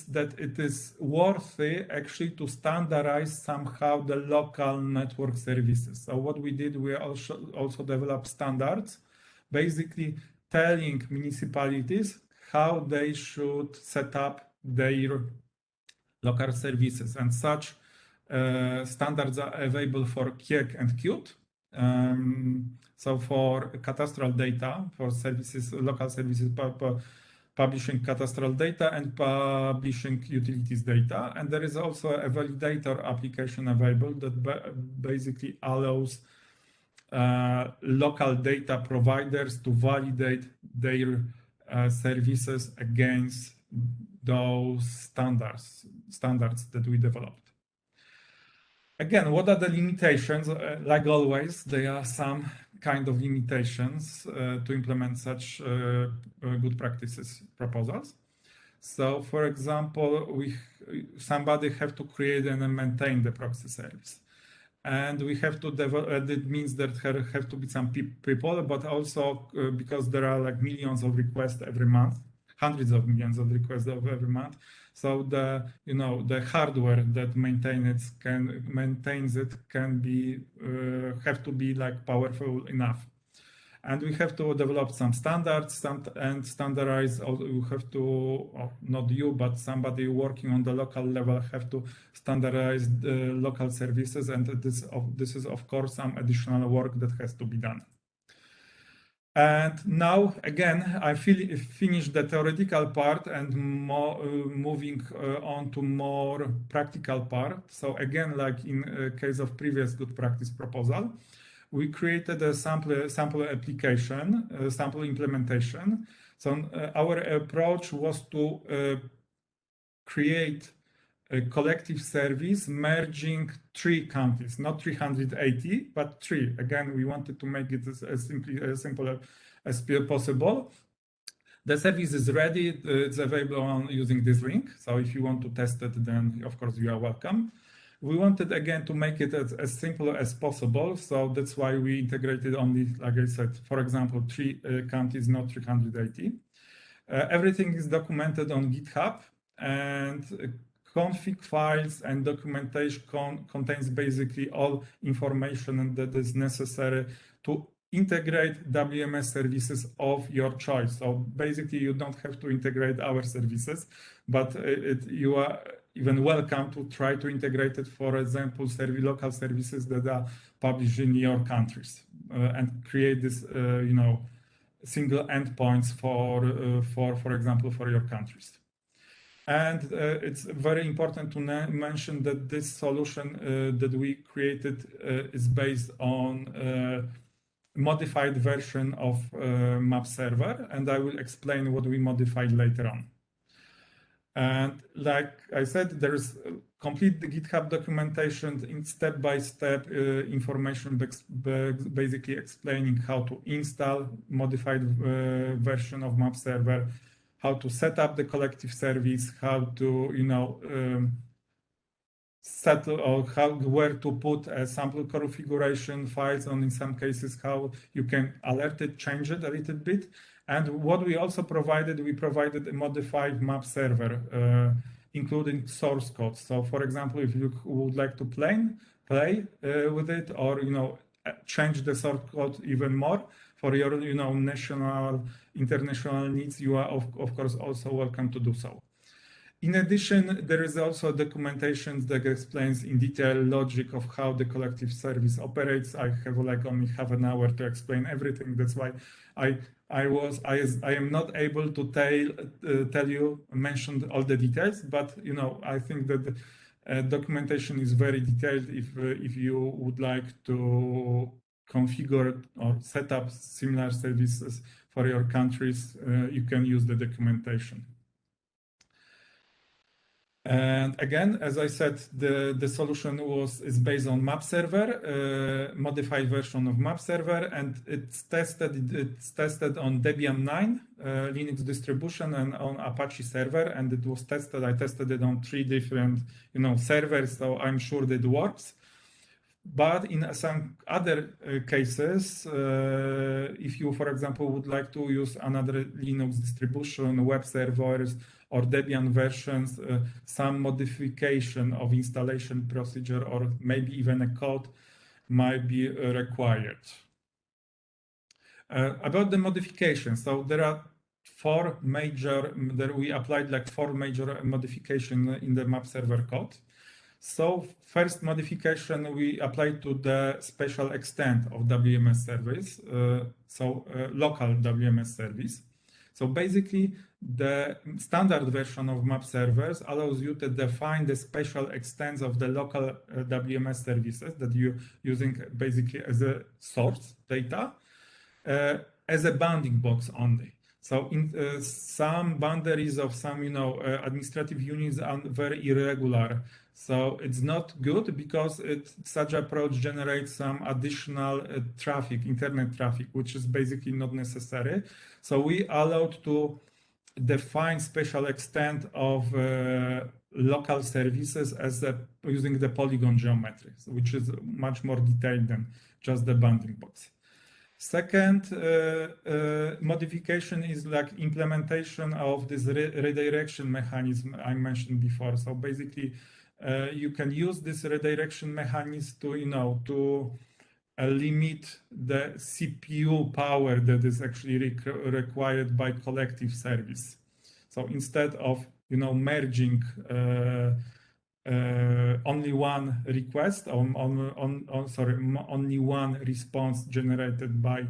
that it is worthy actually to standardize somehow the local network services. So what we did, we also developed standards, basically telling municipalities how they should set up their local services, and such standards are available for GUGIK and Qt. So for cadastral data, for services, local services, publishing cadastral data and publishing utilities data. And there is also a validator application available that basically allows local data providers to validate their services against those standards that we developed. Again, what are the limitations? Like always, there are some kind of limitations to implement such good practices proposals. So, for example, somebody have to create and maintain the proxy service. And we have to develop, that means that there have to be some people, but also because there are like millions of requests every month, hundreds of millions of requests every month. So the hardware that maintains it can be have to be like powerful enough. And we have to develop some standards and standardize. We have to, not you, but somebody working on the local level have to standardize the local services. And this is of course some additional work that has to be done. And now, again, I finished the theoretical part and moving on to more practical part. So again, like in case of previous good practice proposal, we created a sample application, sample implementation. So our approach was to create a collective service merging 3 counties, not 380, but 3. Again, we wanted to make it as simple as possible. The service is ready. It's available using this link. So if you want to test it, then of course you are welcome. we wanted again to make it as simple as possible. So that's why we integrated only, like I said, for example, 3 counties, not 380. Everything is documented on GitHub, and config files and documentation contains basically all information that is necessary to integrate WMS services of your choice. So basically, you don't have to integrate our services, but you are even welcome to try to integrate it, for example, local services that are published in your countries, and create this, single endpoints for example, for your countries. And it's very important to mention that this solution that we created is based on modified version of map server, and I will explain what we modified later on. And like I said, there's complete GitHub documentation in step-by-step information basically explaining how to install modified version of map server, how to set up the collective service, how to settle or where to put a sample configuration files on, in some cases how you can alert it, change it a little bit. And what we also provided, we provided a modified map server, including source code. So for example, if you would like to play with it, or change the source code even more for your national, international needs, you are of course also welcome to do so. In addition, there is also documentation that explains in detail logic of how the collective service operates. I have like only half an hour to explain everything. That's why I am not able to mention all the details, but I think that the documentation is very detailed. If you would like to configure or set up similar services for your countries, you can use the documentation. And again, as I said, the solution is based on map server, modified version of map server, and it's tested on Debian 9 Linux distribution and on Apache server, and it was tested. I tested it on 3 different servers, so I'm sure that it works. But in some other cases, if you, for example, would like to use another Linux distribution, web servers, or Debian versions, some modification of installation procedure or maybe even a code might be required. About the modifications, so there are we applied like 4 major modifications in the map server code. So first modification we applied to the spatial extent of WMS service, local WMS service. So basically, the standard version of map servers allows you to define the spatial extents of the local WMS services that you're using basically as a source data, as a bounding box only. So in some boundaries of some administrative units are very irregular. So it's not good because such approach generates some additional traffic, internet traffic, which is basically not necessary. So we allowed to define spatial extent of local services as using the polygon geometry, which is much more detailed than just the bounding box. Second modification is like implementation of this redirection mechanism I mentioned before. So basically, you can use this redirection mechanism to limit the CPU power that is actually required by collective service. So instead of merging only one request, only one response generated by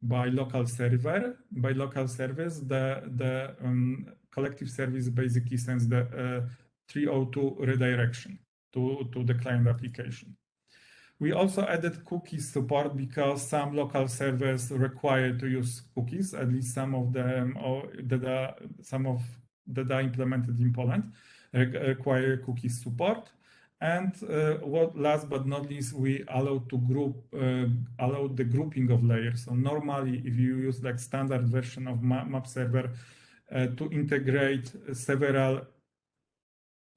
local server, by local service, the collective service basically sends the 302 redirection to the client application. We also added cookies support because some local servers require to use cookies, at least some of them, or that are implemented in Poland require cookies support. And last but not least, we allowed the grouping of layers. So normally, if you use like standard version of map server to integrate several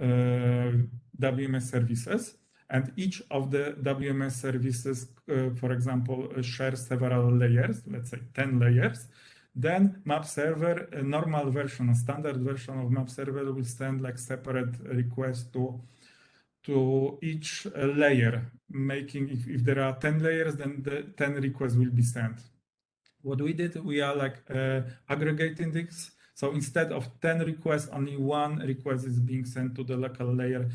WMS services, and each of the WMS services, for example, shares several layers, let's say 10 layers. Then map server, a normal version, a standard version of map server will send like separate requests to each layer, making, if there are 10 layers, then the 10 requests will be sent. What we did, we are like aggregating this. So instead of 10 requests, only one request is being sent to the local layer,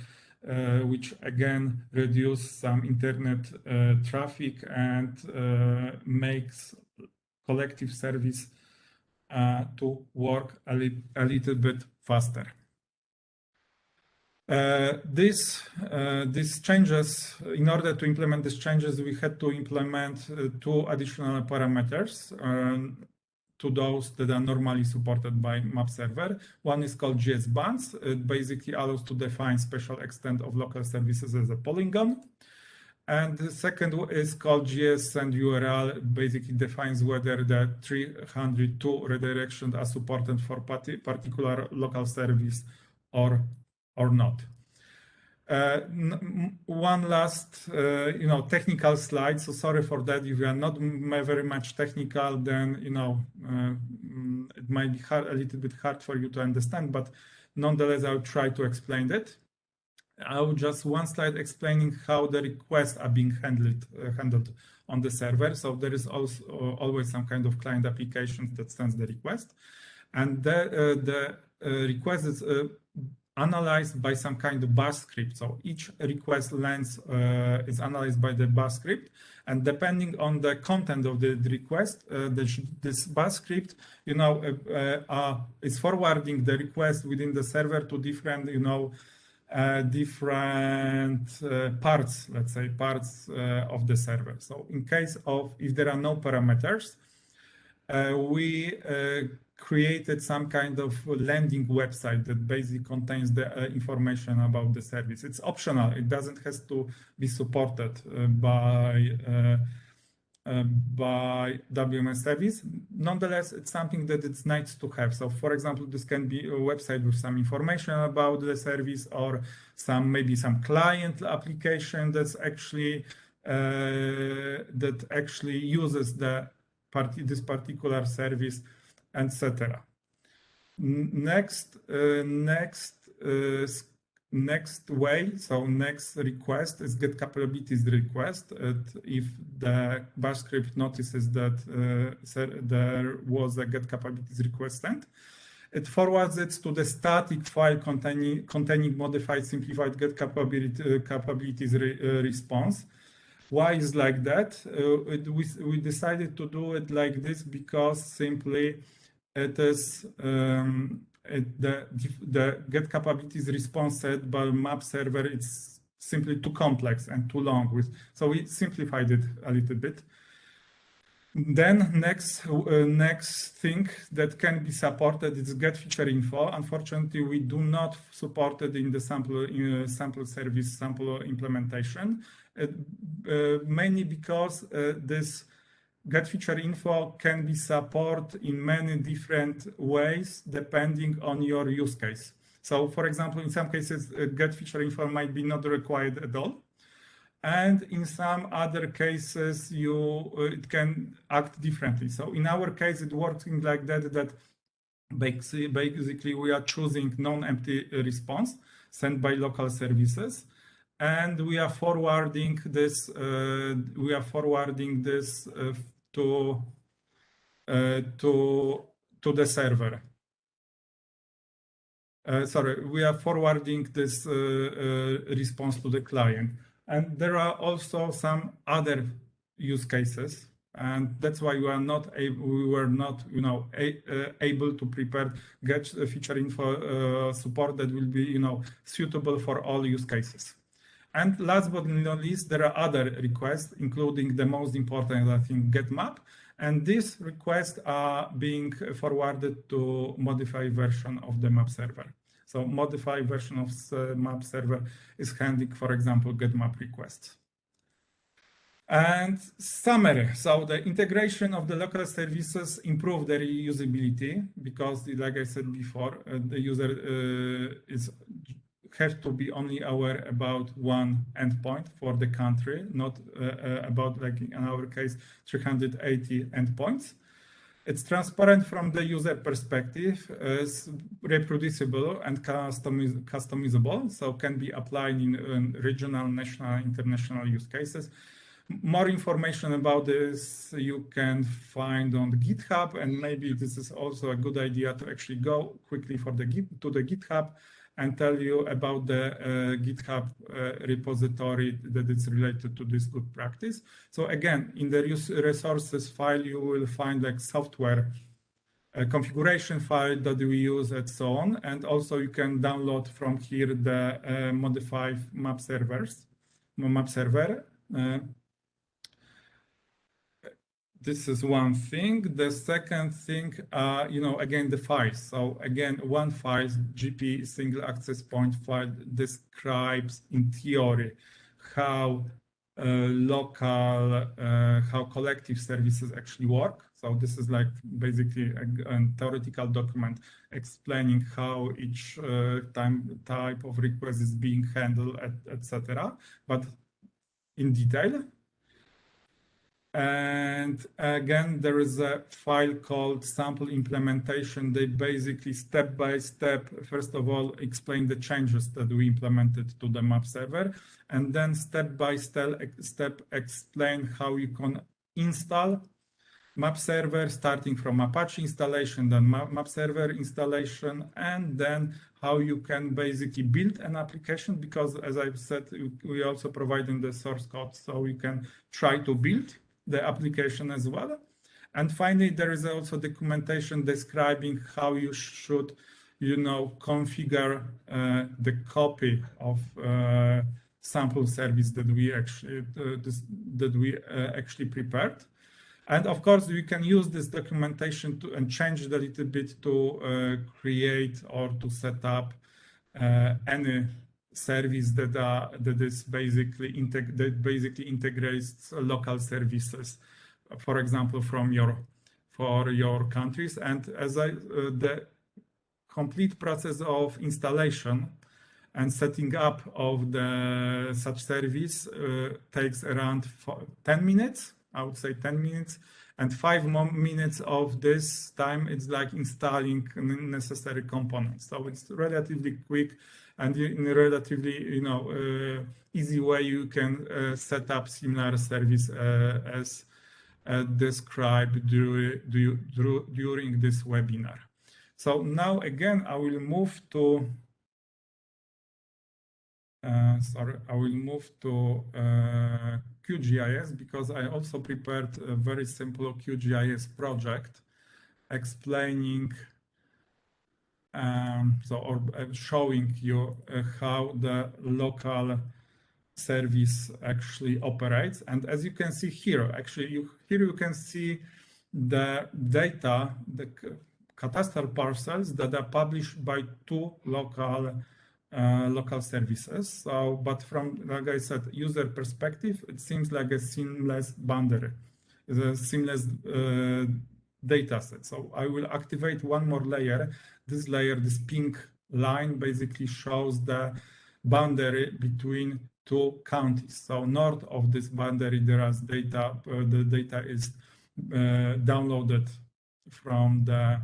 which again reduces some internet traffic and makes collective service to work a little bit faster. These changes, in order to implement these changes, we had to implement two additional parameters to those that are normally supported by map server. One is called GS bands. It basically allows to define spatial extent of local services as a polygon. And the second is called GS and URL. It basically defines whether the 302 redirections are supported for particular local service or not. One last, technical slide. So sorry for that. If you are not very much technical, then it might be a little bit hard for you to understand. But nonetheless, I'll try to explain it. I'll just one slide explaining how the requests are being handled on the server. So there is also always some kind of client applications that sends the request, and the request is analyzed by some kind of bash script. So each request length is analyzed by the bash script, and depending on the content of the request, this bash script, is forwarding the request within the server to different, parts, let's say parts of the server. So in case of, if there are no parameters, we created some kind of landing website that basically contains the information about the service. It's optional. It doesn't have to be supported by WMS service. Nonetheless, it's something that it's nice to have. So for example, this can be a website with some information about the service, or maybe some client application that's actually uses this particular service, etc. Next way, so next request is get capabilities request. If the bash script notices that there was a get capabilities request sent, it forwards it to the static file containing modified simplified get capabilities response. Why is like that? We decided to do it like this because simply it is the get capabilities response set by map server. It's simply too complex and too long. So we simplified it a little bit. Then next thing that can be supported is get feature info. Unfortunately, we do not support it in the sample service sample implementation, mainly because this get feature info can be supported in many different ways depending on your use case. So for example, in some cases, get feature info might be not required at all. And in some other cases, it can act differently. So in our case, it's working like that basically we are choosing non-empty response sent by local services, and we are forwarding this to the server. We are forwarding this response to the client. And there are also some other use cases, and that's why we were not able to prepare get feature info support that will be suitable for all use cases. And last but not least, there are other requests, including the most important, I think, get map. And these requests are being forwarded to modified version of the map server. So modified version of map server is handling, for example, get map requests. And summary. So the integration of the local services improve their usability because, like I said before, the user is have to be only aware about one endpoint for the country, not about, like in our case, 380 endpoints. It's transparent from the user perspective, is reproducible and customizable, so can be applied in regional, national, international use cases. More information about this you can find on GitHub, and maybe this is also a good idea to actually go quickly to the GitHub and tell you about the GitHub repository that is related to this good practice. So again, in the resources file, you will find like software configuration file that we use and so on. And also you can download from here the modified map server. This is one thing. The second thing, again, the files. So again, one file, GP single access point file, describes in theory how how collective services actually work. So this is like basically a theoretical document explaining how each type of request is being handled, etc. But in detail. And again, there is a file called sample implementation. They basically step by step, first of all, explain the changes that we implemented to the map server, and then step by step explain how you can install map server, starting from Apache installation, then map server installation, and then how you can basically build an application, because as I've said, we also provide in the source code, so you can try to build the application as well. And finally, there is also documentation describing how you should, configure the copy of sample service that we actually prepared. And of course, you can use this documentation and change it a little bit to create or to set up any service that basically integrates local services, for example, for your countries. And as the complete process of installation and setting up of such service takes around 10 minutes. I would say 10 minutes, and 5 more minutes of this time it's like installing necessary components. So it's relatively quick, and in a relatively easy way you can set up similar service as described during this webinar. So now again I will move to QGIS, because I also prepared a very simple QGIS project explaining showing you how the local service actually operates. And as you can see here, here you can see the data, the cadastral parcels that are published by 2 local services. So, but from, like I said, user perspective, it seems like a seamless boundary, it's a seamless data set. So I will activate one more layer. This layer, this pink line, basically shows the boundary between 2 counties. So north of this boundary, there is data. The data is downloaded from the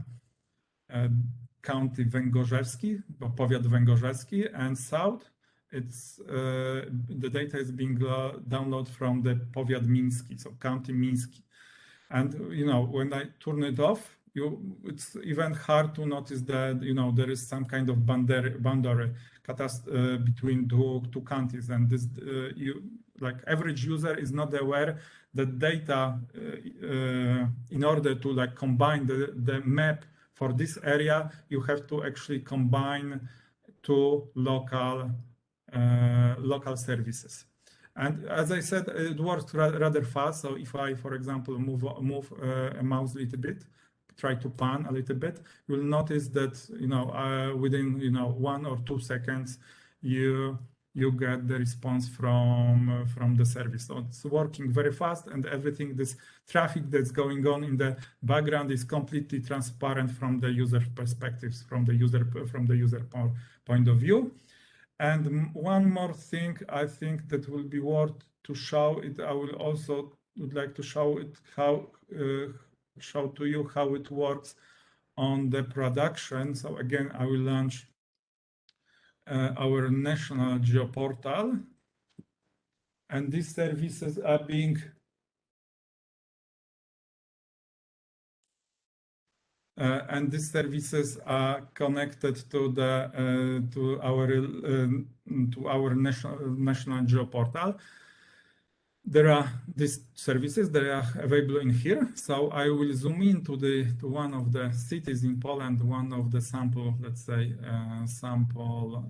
county Węgorzewski, powiat Węgorzewski, and south, the data is being downloaded from the powiat Miński, so county Miński. And when I turn it off, it's even hard to notice that there is some kind of boundary between two counties, and this like average user is not aware that data in order to like combine the map for this area, you have to actually combine 2 local services. And as I said, it works rather fast. So if I, for example, move a mouse a little bit, try to pan a little bit, you'll notice that within 1 or 2 seconds, you get the response from the service. So it's working very fast, and everything, this traffic that's going on in the background is completely transparent from the user perspectives, from the user point of view. And one more thing, I think that will be worth to show it. I will also would like to show it show to you how it works on the production. So again, I will launch our national geoportal, and these services are being and these services are connected to the to our national geoportal. There are these services that are available in here. So I will zoom in to one of the cities in Poland, one of the sample, let's say, sample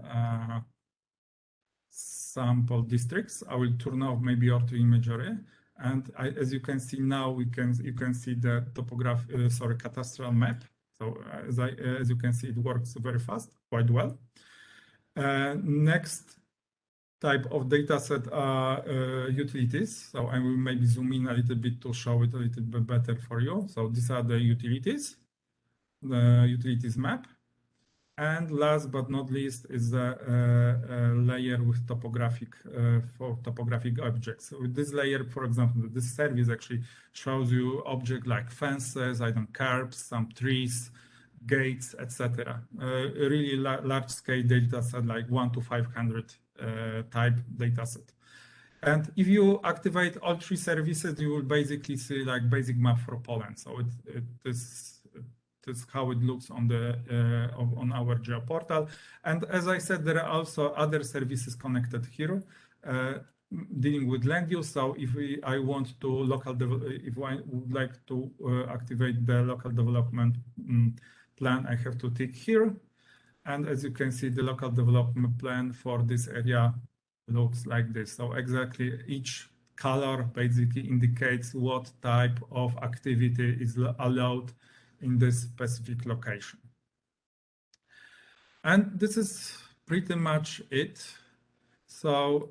districts. I will turn off maybe auto imagery, and as you can see now, you can see the topography, sorry, cadastral map. So as you can see, it works very fast, quite well. Next type of data set are utilities. So I will maybe zoom in a little bit to show it a little bit better for you. So these are the utilities map. And last but not least is the layer with topographic for topographic objects. So with this layer, for example, this service actually shows you objects like fences, curbs, some trees, gates, etc. Really large scale data set, like 1 to 500 type data set. And if you activate all three services, you will basically see like basic map for Poland. So this is how it looks on the on our geoportal. And as I said, there are also other services connected here dealing with land use. So if I want to if I would like to activate the local development plan, I have to tick here. And as you can see, the local development plan for this area looks like this. So exactly each color basically indicates what type of activity is allowed in this specific location. And this is pretty much it. So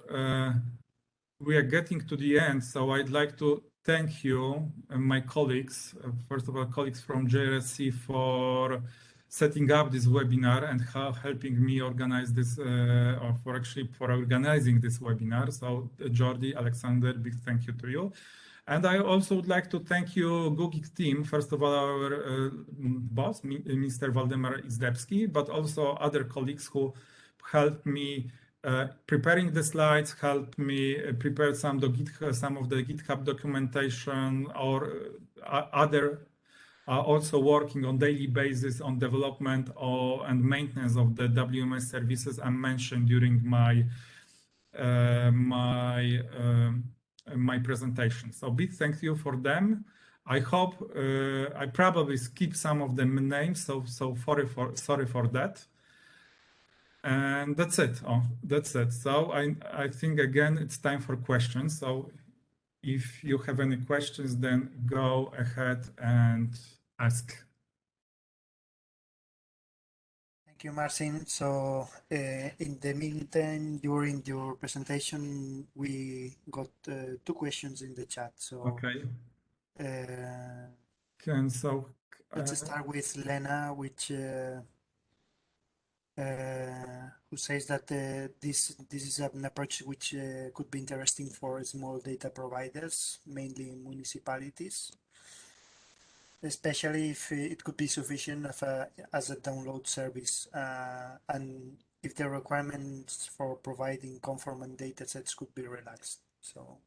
we are getting to the end. So I'd like to thank you and my colleagues, first of all, colleagues from Geodesy for setting up this webinar and helping me organize this, or for organizing this webinar. So Jordi, Alexander, big thank you to you. And I also would like to thank you, GUGIK team, first of all, our boss, Mr. Waldemar Izdebski, but also other colleagues who helped me preparing the slides, helped me prepare some of the GitHub documentation, or other also working on daily basis on development and maintenance of the WMS services I mentioned during my my presentation. So big thank you for them. I hope I probably skip some of the names, so sorry for that. And that's it. That's it. So I think again it's time for questions. So if you have any questions, then go ahead and ask. Thank you, Marcin. So in the meantime, during your presentation, we got 2 questions in the chat. So Okay. Let's start with Lena, which who says that this is an approach which could be interesting for small data providers, mainly municipalities, especially if it could be sufficient as a download service, and if the requirements for providing conformant data sets could be relaxed. So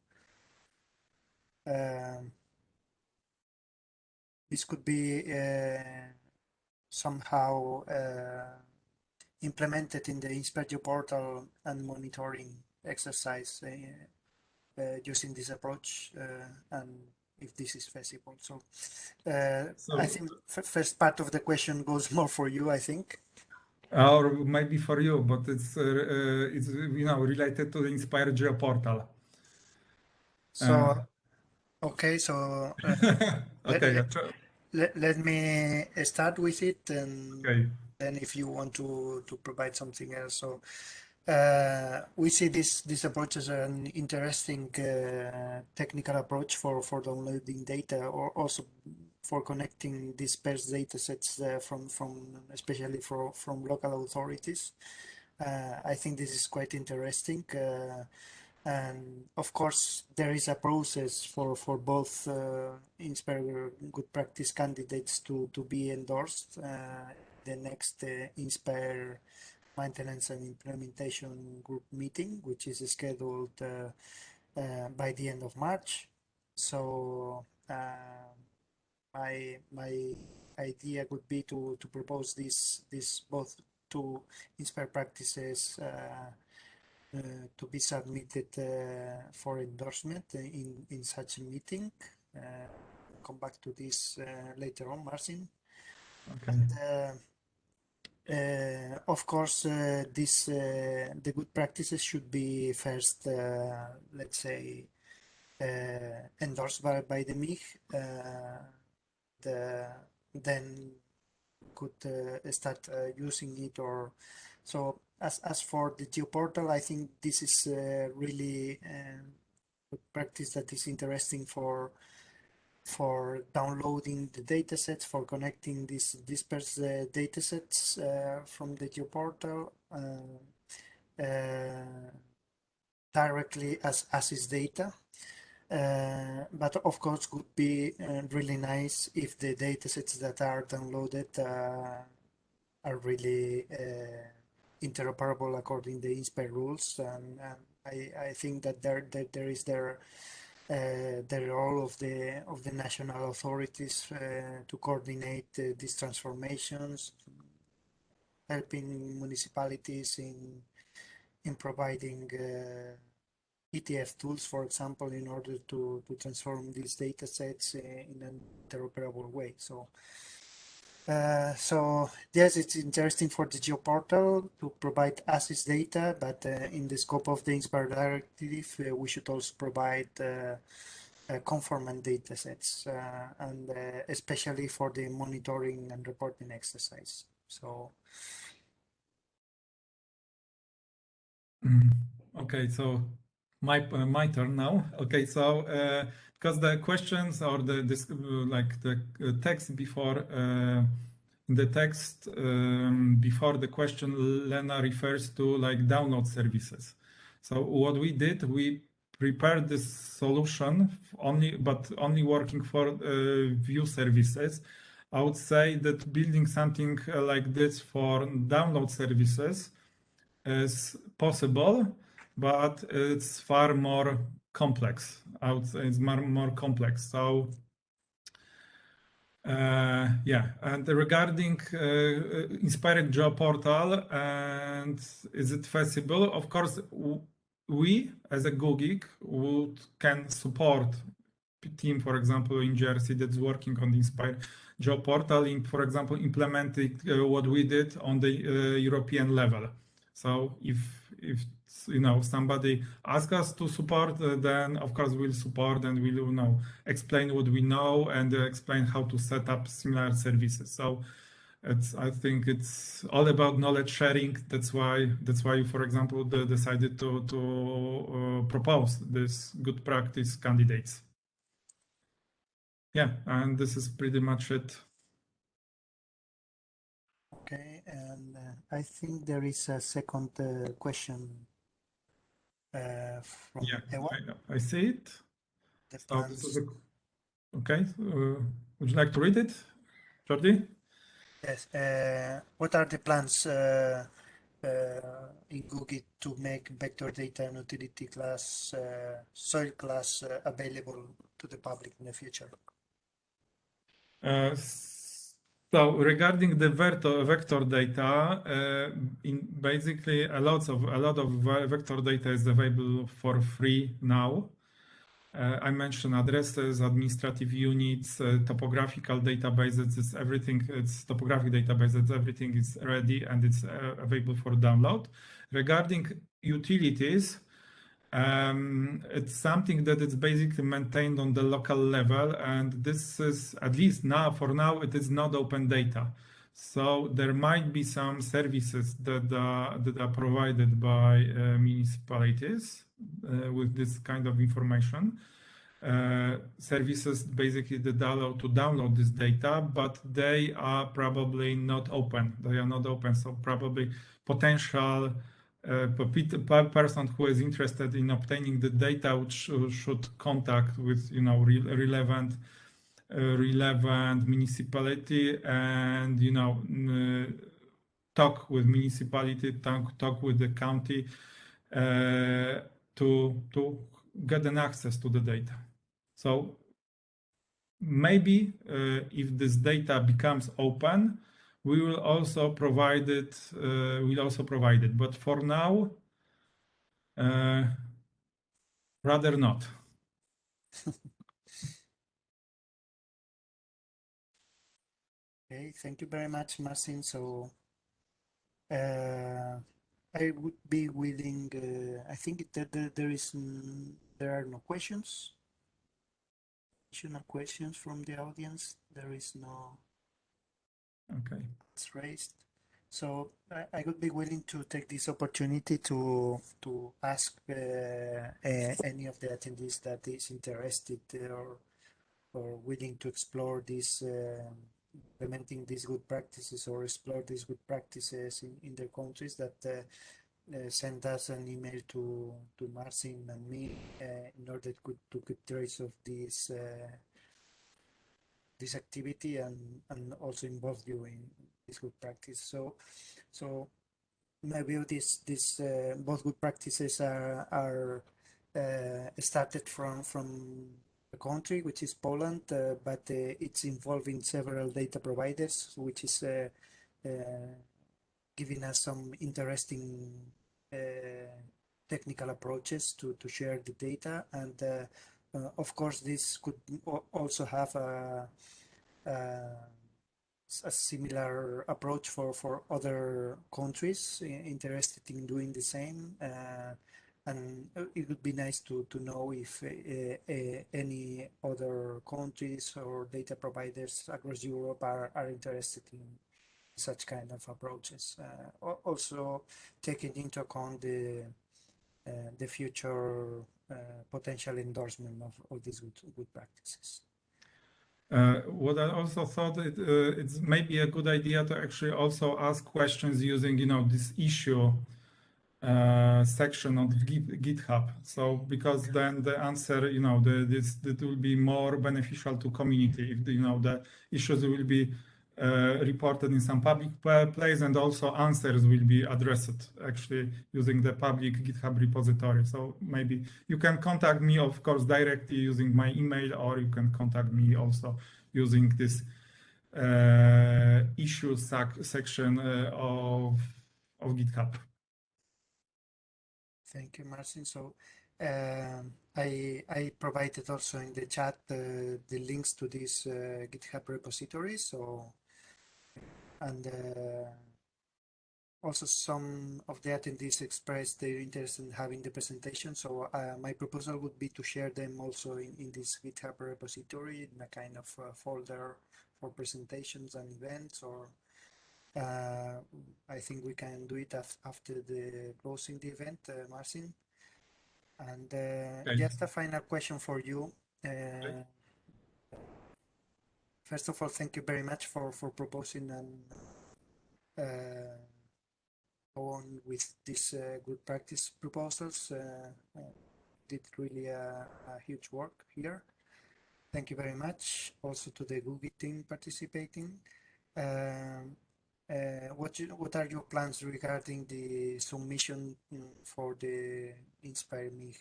this could be somehow implemented in the INSPIRE portal and monitoring exercise using this approach, and if this is feasible. So I think first part of the question goes more for you, I think. Or maybe for you, but it's related to the INSPIRE geoportal. So okay, so okay. let me start with it, and okay. then if you want to provide something else. So we see this approach as an interesting technical approach for downloading data, or also for connecting dispersed data sets from especially from local authorities. I think this is quite interesting. And of course, there is a process for both INSPIRE good practice candidates to be endorsed. The next INSPIRE maintenance and implementation group meeting, which is scheduled by the end of March. So my idea would be to propose this both to INSPIRE practices to be submitted for endorsement in such a meeting. Come back to this later on, Marcin. Okay. And of course, the good practices should be first, let's say, endorsed by the MIG. Then could start using it. Or so as for the geoportal, I think this is really good practice that is interesting for downloading the datasets, for connecting these dispersed datasets from the geoportal directly as is data. But of course, would be really nice if the datasets that are downloaded are really interoperable according to the INSPIRE rules. And I think that there is the role of the national authorities to coordinate these transformations, helping municipalities in providing ETF tools, for example, in order to transform these data sets in an interoperable way. So yes, it's interesting for the geoportal to provide ASIS data, but in the scope of the INSPIRE Directive, we should also provide conformant data sets, and especially for the monitoring and reporting exercise. So. Okay, so my turn now. Okay, so because the questions or the text before the text before the question, Lena refers to like download services. So what we did, we prepared this solution only working for view services. I would say that building something like this for download services is possible, but it's far more complex. I would say it's more complex. So yeah, and regarding Inspired Job Portal, and is it feasible? Of course, we as a GUGIK can support team, for example, in Jersey that's working on the Inspire Job Portal, in, for example, implementing what we did on the European level. So if somebody asks us to support, then of course we'll support and we'll explain what we know and explain how to set up similar services. So I think it's all about knowledge sharing. That's why, for example, decided to propose this good practice candidates. Yeah, and this is pretty much it. Okay, and I think there is a second question from Ewa. I see it. The So this is plans. okay. Would you like to read it, Jordi? Yes. What are the plans in GUGIK to make vector data and utility class, soil class available to the public in the future? So regarding the vector data, in basically a lot of vector data is available for free now. I mentioned addresses, administrative units, topographical databases. It's everything. It's topographic databases. Everything is ready and it's available for download. Regarding utilities, it's something that is basically maintained on the local level, and this is, at least now, for now, it is not open data. So there might be some services that are provided by municipalities with this kind of information. services basically that allow to download this data, but they are probably not open. They are not open, so probably potential person who is interested in obtaining the data which should contact with relevant municipality and talk with municipality, talk with the county to get an access to the data. So maybe if this data becomes open, we will also provide it. But for now, rather not. Okay, thank you very much, Marcin. So I would be willing. I think that there are no questions. Additional questions from the audience. There is no. Okay. It's raised. So I would be willing to take this opportunity to ask any of the attendees that is interested or willing to explore this, implementing these good practices or explore these good practices in their countries, that send us an email to Marcin and me in order to keep trace of this this activity and also involve you in this good practice. So my view, this both good practices are started from a country which is Poland, but it's involving several data providers, which is giving us some interesting technical approaches to share the data. And of course, this could also have a similar approach for other countries interested in doing the same. And it would be nice to know if any other countries or data providers across Europe are interested in such kind of approaches. Also taking into account the future potential endorsement of these good practices. What I also thought it's maybe a good idea to actually also ask questions using this issue section on GitHub. So because then the answer that will be more beneficial to community if the issues will be reported in some public place, and also answers will be addressed actually using the public GitHub repository. So maybe you can contact me, of course, directly using my email, or you can contact me also using this issues section of GitHub. Thank you, Marcin. So I provided also in the chat the links to this GitHub repository. So and also some of the attendees expressed their interest in having the presentation. So my proposal would be to share them also in this GitHub repository in a kind of folder for presentations and events, or I think we can do it after the closing the event, Marcin. And Okay. just a final question for you. First of all, thank you very much for proposing and go on with these good practice proposals. Did really a huge work here. Thank you very much. Also to the GUGIK team participating. What are your plans regarding the submission for the INSPIRE MIG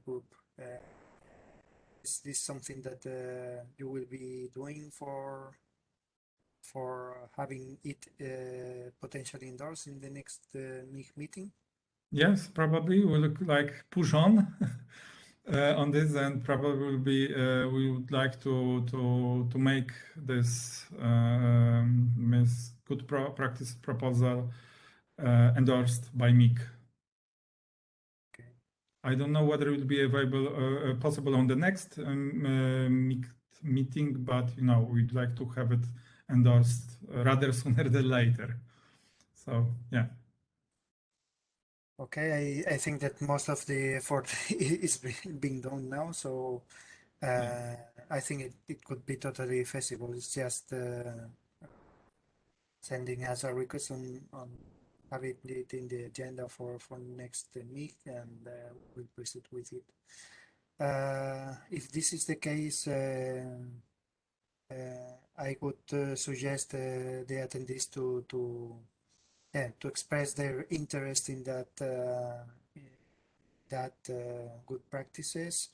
group? Is this something that you will be doing for having it potentially endorsed in the next MIG meeting? Yes, probably we'll push on on this, and probably will be we would like to make this good practice proposal endorsed by MIG. Okay. I don't know whether it will be available possible on the next MIG meeting, but we'd like to have it endorsed rather sooner than later. So yeah. Okay, I think that most of the effort is being done now, so I think it could be totally feasible. It's just sending us a request on having it in the agenda for next meet, and we'll proceed with it. If this is the case, I would suggest the attendees to express their interest in that good practices,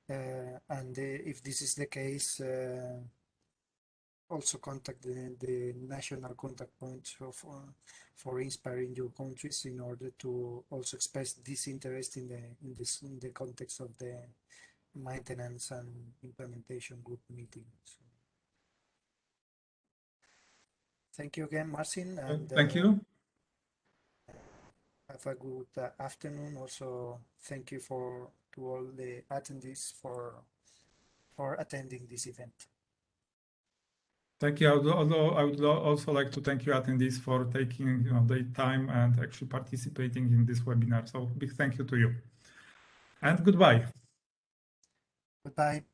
and if this is the case, also contact the national contact points for INSPIRE in your countries in order to also express this interest in the context of the maintenance and implementation group meeting. So, thank you again, Marcin, and Thank you. have a good afternoon. Also, thank you to all the attendees for attending this event. Thank you. I would also like to thank you attendees for taking the time and actually participating in this webinar. So big thank you to you. And goodbye. Goodbye.